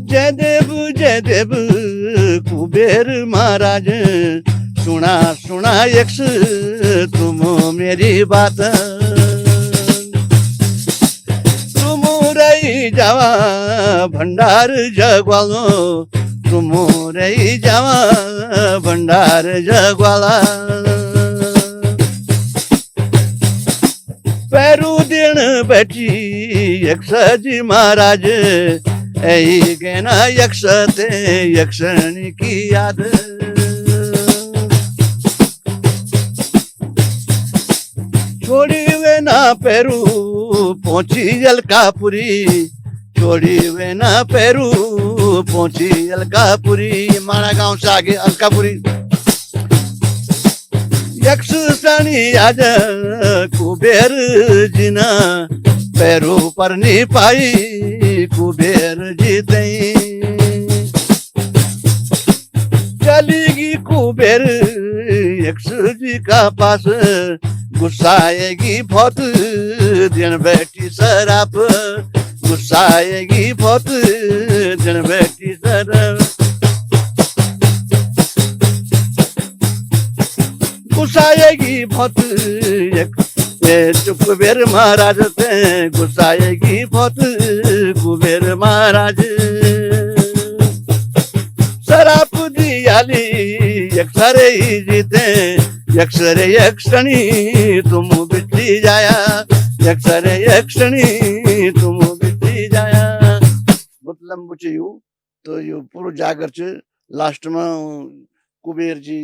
जय देव कुबेर महाराज सुना सुना यक्ष तुम मेरी बात तुम रही जावा भंडार जगवालो तुम रही जावा भंडार जगवाला पैरू दिन बैठी यक्ष जी महाराज ऐ कहना यक्ष ते यक्षणी की याद छोड़ी वे ना पैरू पहुंची अलकापुरी छोड़ी वे ना पैरू पहुंची अलकापुरी माना गांव से आगे अलकापुरी यक्ष सणी आज कुबेर जिना पैरू पर नहीं पाई कुबेर जीते चलेगी कुबेर यक्ष जी का पास गुस्साएगी बहुत दिन बैठी शराब गुस्साएगी बहुत दिन बैठी शराब गुस्साएगी बहुत कुबेर महाराज से गुस्साएगी बहुत कुबेर महाराज शराब दियाली यक्षरे ही जीते यक्षरे यक्षणी तुम बिछली जाया यक्षरे यक्षणी तुम बिछली जाया बहुत लंबू यू तो यू पूरा जागर च लास्ट में कुबेर जी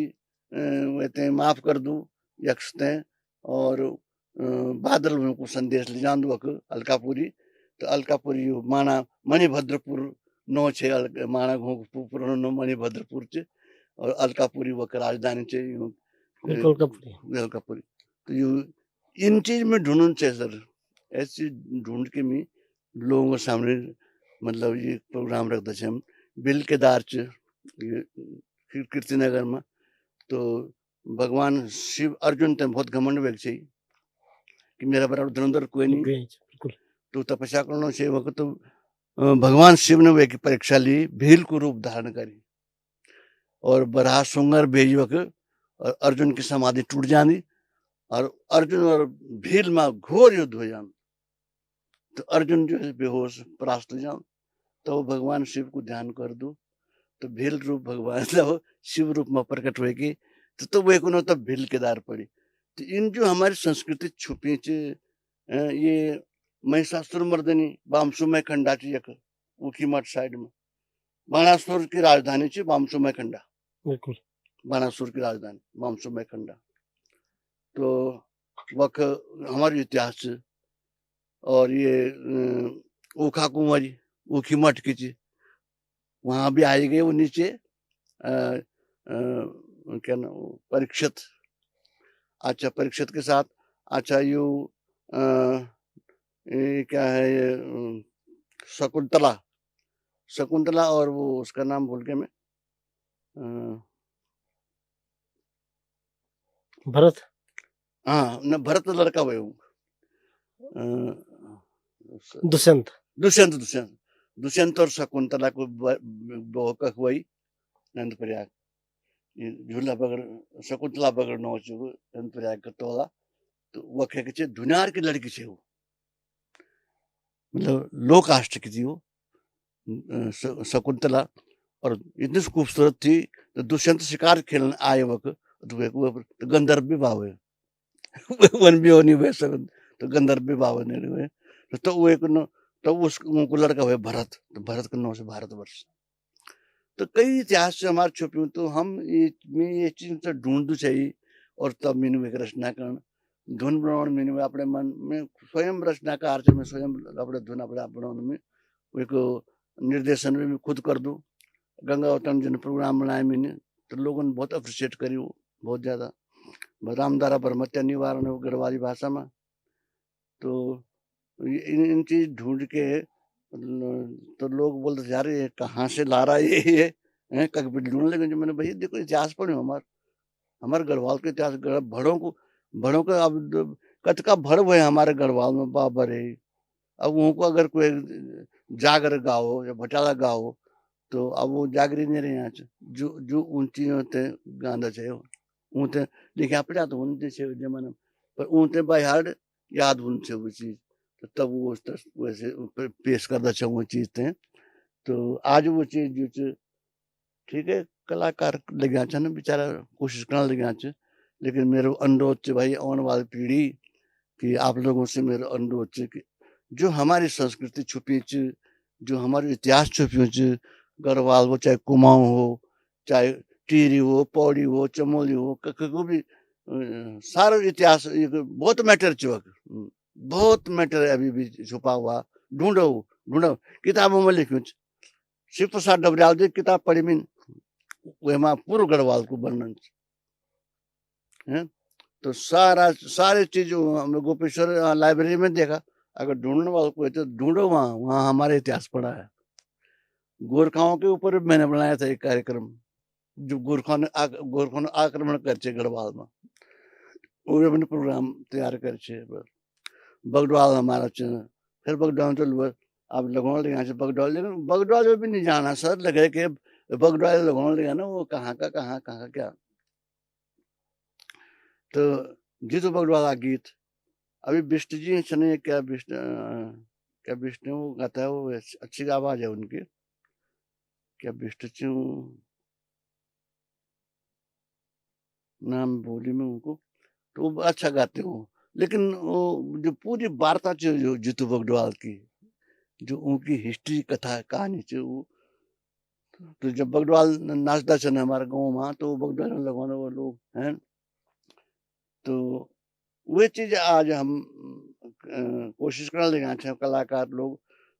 वेते माफ कर दू यक्ष ते और बादल को संदेश ले जान दू अलकापुरी तो अलकापुरी माना मणिभद्रपुर नो छे माना पुरानो मणिभद्रपुर च और अलकापुरी वक राजधानी चे अलकापुरी तो यू इन चीज में ढूंढना चाहिए सर ऐसी ढूंढ के मैं लोगों के सामने मतलब ये प्रोग्राम रखते थे हम बिल केदार च कीर्तिनगर में तो भगवान शिव अर्जुन ते बहुत घमंड व्यक्ति छे कि मेरा बराबर धुरंधर कोई नहीं तो तपस्या करना चाहिए वक्त तो भगवान शिव ने वे की परीक्षा ली भील को रूप धारण करी और बराह सुंगर भेज वक्त और अर्जुन की समाधि टूट जानी और अर्जुन और भील में घोर युद्ध हो जान तो अर्जुन जो है बेहोश परास्त हो जान तो भगवान शिव को ध्यान कर दो तो भील रूप भगवान जब शिव रूप में प्रकट हुएगी तो वे को तब भील केदार पड़ी तो इन जो हमारी संस्कृति छुपी ये महिषासुर मर्दनी बामसुमय खंडा ची एक ऊखी मठ साइड में बाणासुर की राजधानी ची बामसुमय खंडा बिल्कुल बाणासुर की राजधानी बामसुमय खंडा तो वक हमारे इतिहास च और ये ऊखा कुंवरी ऊखी मठ की ची वहां भी आए गए वो नीचे क्या ना परीक्षित अच्छा परीक्षित के साथ अच्छा यू ये क्या है ये शकुंतला शकुंतला और वो उसका नाम भूल गया मैं भरत हाँ न भरत लड़का हुए दुष्यंत दुष्यंत दुष्यंत दुष्यंत और शकुंतला को बहुकक हुई नंद प्रयाग झूला बगड़ शकुंतला बगड़ नौ चुको नंद प्रयाग का तोला तो वह कह के दुनियार की लड़की से वो मतलब लो कास्ट की थी वो शकुंतला और इतनी खूबसूरत थी तो दुष्यंत शिकार खेलने आए वक्त तो गंधर्व भी भाव है वन भी नहीं हुए तो गंधर्व भी भाव नहीं हुए तो वो एक तो उसको लड़का हुए भरत तो भरत का नाम से भारतवर्ष तो कई इतिहास से हमारे छुपी तो हम ये चीज से ढूंढ चाहिए और तब मैंने एक रचना कर धुन बनाने मैंने अपने मन में स्वयं रचनाकार से मैं स्वयं अपने धुन अपने बनाने में एक निर्देशन में मैं खुद कर दूं गंगावतन जिन प्रोग्राम बनाए मैंने तो लोगों ने बहुत अप्रिशिएट करी वो बहुत ज्यादा रामदारा ब्रह्मत्या निवारण है गढ़वाली भाषा में तो इन चीज ढूंढ के तो लोग बोलते यार ये कहाँ से ला रहा है ये कभी ढूंढ लेकिन मैंने भैया देखो इतिहास पढ़ो हमारे गढ़वाल के इतिहास भड़ों का अब कत का भड़ हुए हमारे गढ़वाल में बाबर है अब उनको अगर कोई जागर गाओ या भटाला गाओ तो अब वो जागरी नहीं रहे आज जो जो ऊंची होते गांधा छे ऊँते लिखा पड़ा तो उनते छे जमाना पर ऊँते बाय हार्ड याद उनसे वो चीज तो तब वो उस तरह वैसे पेश करदा छे वो चीज थे तो आज वो चीज जो च ठीक है कलाकार लग्या छन बेचारा कोशिश करने लग्या छ लेकिन मेरो अनुरोध छ भाई आने वाली पीढ़ी कि आप लोगों से मेरा अनुरोध छ कि जो हमारी संस्कृति छुपी छ जो हमारे इतिहास छुपी छ गढ़वाल हो चाहे कुमाऊं हो चाहे टिहरी हो पौड़ी हो चमोली हो को भी सारा इतिहास बहुत मैटर छ बहुत मैटर अभी भी छुपा हुआ ढूंढो ढूंढो किताबों में लिखूं शिव प्रसाद डबरियाल जी किताब पढ़ी में वह पूर्व गढ़वाल को वर्णन है तो सारे चीज हमने गोपेश्वर लाइब्रेरी में देखा अगर ढूंढने वालों को है तो ढूंढो वहाँ वहाँ हमारे इतिहास पढ़ा है गोरखाओं के ऊपर मैंने बनाया था एक कार्यक्रम जो गोरखों ने आक्रमण कर गढ़वाल में वो अपने प्रोग्राम तैयार कर बगडवाल हमारा फिर बगडवाल चलो अब लगवाने यहाँ से बगडवाल लेकिन बगडवाल में भी नहीं जाना सर लगे कि बगडवाल लगवाने लगा ना वो कहाँ का क्या तो जीतू बगडवाल गीत अभी विष्णु जी छने क्या विष्णु वो गाता है वो अच्छी आवाज है उनकी क्या विष्णु नाम बोली में उनको तो वो अच्छा गाते हो लेकिन वो जो पूरी वार्ता जो जीतू बगडवाल की जो उनकी हिस्ट्री कथा कहानी से वो तो जब बगडवाल नाचता छन हमारे गाँव में तो बगडवाल लगवाने वो लोग हैं तो वे चीज आज हम कोशिश करने लगे कलाकार लोग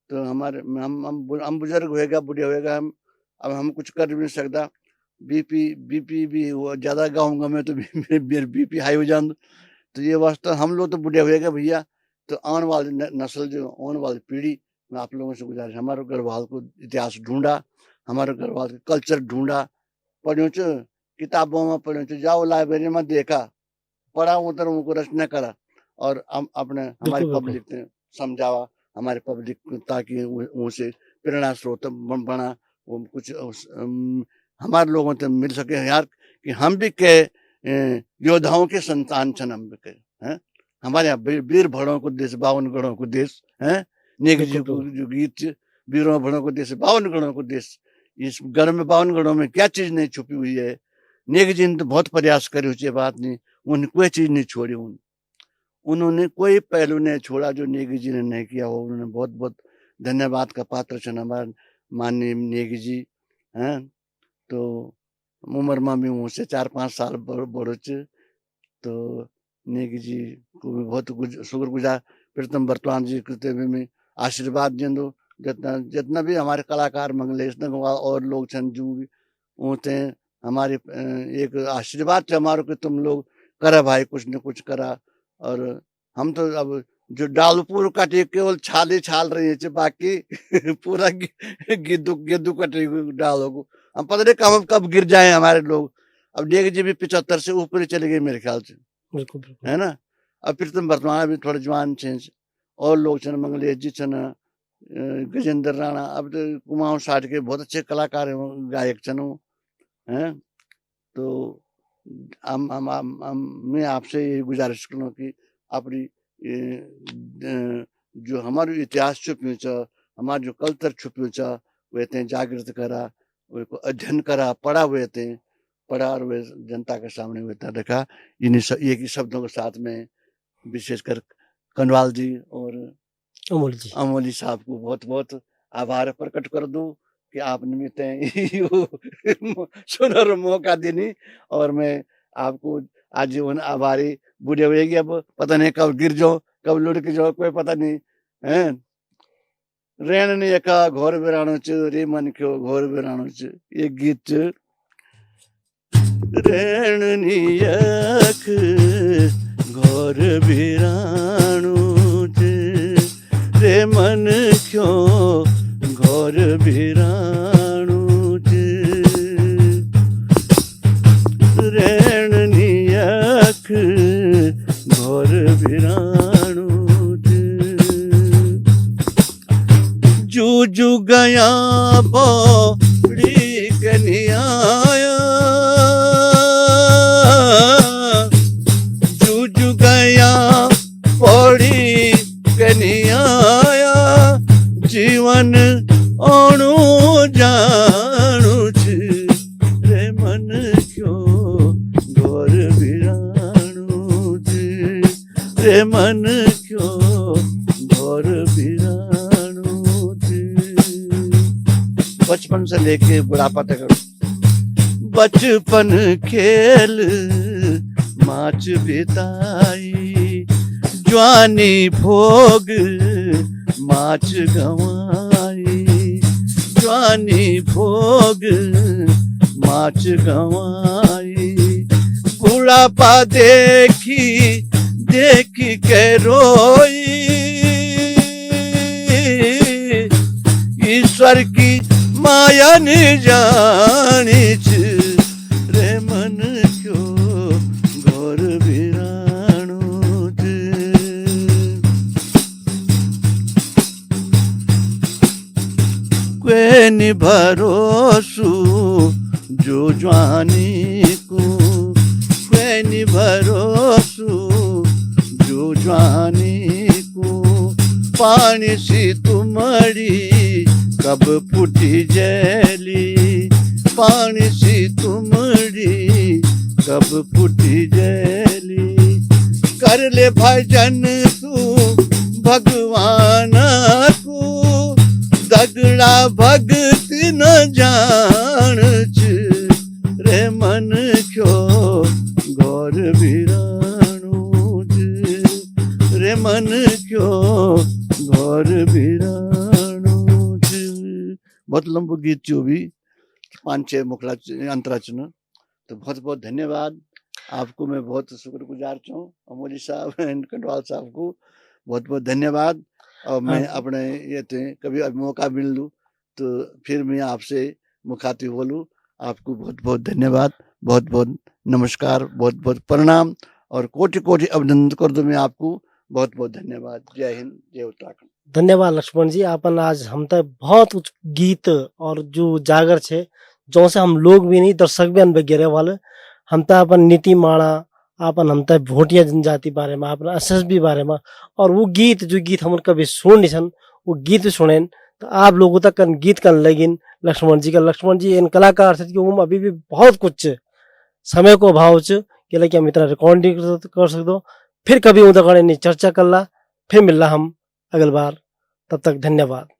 तो हमारे हम बुजुर्ग होएगा बुढ़े होएगा हम अब हम कुछ कर भी नहीं सकता बीपी भी वो ज्यादा गाऊंगा मैं तो बीपी हाई हो जान तो ये वास्तव हम लोग तो बुढ़े होएगा भैया तो आने वाली नस्ल जो आने वाली पीढ़ी मैं आप लोगों से गुजारिश हमारे गढ़वाल को इतिहास ढूंढा हमारे गढ़वाल का कल्चर ढूंढा पढ़ो किताबों में पढ़ो जाओ लाइब्रेरी में देखा पढ़ा उधर उनको रचना करा और हम अपने हमारी पब्लिक ने समझावा हमारे पब्लिक ताकि उनसे प्रेरणा स्रोत बना वो कुछ हमारे लोगों से मिल सके यार कि हम भी के योद्धाओं के संतान छन हम भी के हैं हमारे यहाँ वीर भड़ों को देश 52 गढ़ों को देश है नेगी जी को जो गीत वीरों भड़ों को देश 52 गढ़ों को देश इस गढ़ में 52 गढ़ों में क्या चीज नहीं छुपी हुई है नेगी जी ने तो बहुत प्रयास करे उसे बात नहीं उन्हें कोई चीज नहीं छोड़ी उन्होंने कोई पहलू नहीं छोड़ा जो नेगी जी ने नहीं किया हो उन्होंने बहुत बहुत धन्यवाद का पात्र छन हमारे माननीय नेगी जी हैं तो उम्र में भी उनसे 4-5 साल बड़ो तो नेगी जी को भी बहुत शुक्रगुजार प्रीतम बर्तमान जी कृत्य में आशीर्वाद देंदो जितना भी हमारे कलाकार मंगलेश नगवाल और लोग छन जो भी होते हमारे एक आशीर्वाद है हमारे को तुम लोग करा भाई कुछ न कुछ करा और हम तो अब जो डालपुर काटे केवल छाले छाल रही है बाकी पूरा गिद्दू कटे डालों को हम पता नहीं कब गिर जाए हमारे लोग अब नेगी जी भी 75 से ऊपर ही चले गए मेरे ख्याल से बिल्कुल है ना अब प्रीतम वर्तमान भी थोड़े जवान छे और लोग छन मंगलेश जी छन गजेंद्र राणा अब तो कुमाऊं साठ के बहुत अच्छे कलाकार हैं गायक छन हैं तो मैं आपसे ये गुजारिश करूँ कि अपनी जो हमारे इतिहास छुप्यो छ हमारे जो कल्चर छुप्यो छ वे ते जागृत करा वे को अध्ययन करा पढ़ा हुए थे पढ़ा और वे जनता के सामने हुए रखा एक ही शब्दों के साथ में विशेषकर कनवाल जी और अमोली साहब को बहुत बहुत आभार प्रकट कर दूं कि आपने मुझे सुनहरा मौका देनी और मैं आपको आजीवन आभारी बूढ़े हुएगी अब पता नहीं कब गिर जाओ कब लुढ़क जाओ कोई पता नहीं है रेण ने यका घोर बिराणो च रे मन क्यों घोर बिराणो च ये गीत रेण नी यक घोर बिराणो च रे मन क्यों घोर बिराणो च रेण नी यक घोर बिराणो जू जू गया बो आया जीवन ओणु जाणु छे रे मन क्यों घोर बिराणु छे रे मन क्यों घोर बिराणु छे। बचपन से लेके बुढ़ापा तक बचपन खेल माच बिताई जवानी भोग माच गवाई जवानी भोग माच गवाई बुढ़ापा देखी देखी के रोई ईश्वर की माया न जानी छे रे मन क्यों घोर बिराणु छे। कोई भरोसू जो जवानी को कोई भरोसू जो जवानी को पानी सी तुमड़ी कब फूटी जैली पानी सी तुमड़ी कब फूटी जैली कर ले भजन तू भगवान को दगड़ा भगत न जान छे रे मन क्यों घोर बिराणु छे रे मन क्यों घोर बिराणु छे। बहुत लंबू गीत जो भी 5-6 मुखड़ा अंतराचन तो बहुत बहुत धन्यवाद आपको मैं बहुत शुक्रगुजार हूँ अमोली साहब एंड कंडवाल साहब को बहुत बहुत धन्यवाद। और मैं अपने ये थे कभी मौका मिल लूँ तो फिर मैं आपसे मुखातिब बोलूँ। आपको बहुत बहुत धन्यवाद बहुत बहुत नमस्कार बहुत बहुत प्रणाम और कोटि कोटि अभिनंदन कर दूँ मैं आपको बहुत बहुत धन्यवाद। जय हिंद जय उत्तराखंड। धन्यवाद लक्ष्मण जी अपन आज हम तक बहुत उच्च गीत और जो जागर छे जो से हम लोग भी नहीं दर्शक भी अन गिरे वाले हम तक अपन नीति माणा अपन हम तक भोटिया जनजाति बारे में अपन एसएसबी बारे में और वो गीत जो गीत हम कभी सुन नहीं सन वो गीत सुने तो आप लोगों तक कन गीत कन लगिन लक्ष्मण जी का लक्ष्मण जी इन कलाकार से अभी भी बहुत कुछ समय को अभाव के लिए हम इतना रिकॉर्डिंग कर सकते फिर कभी उधर चर्चा कर ला फिर मिल रहा हम अगली बार तब तक धन्यवाद।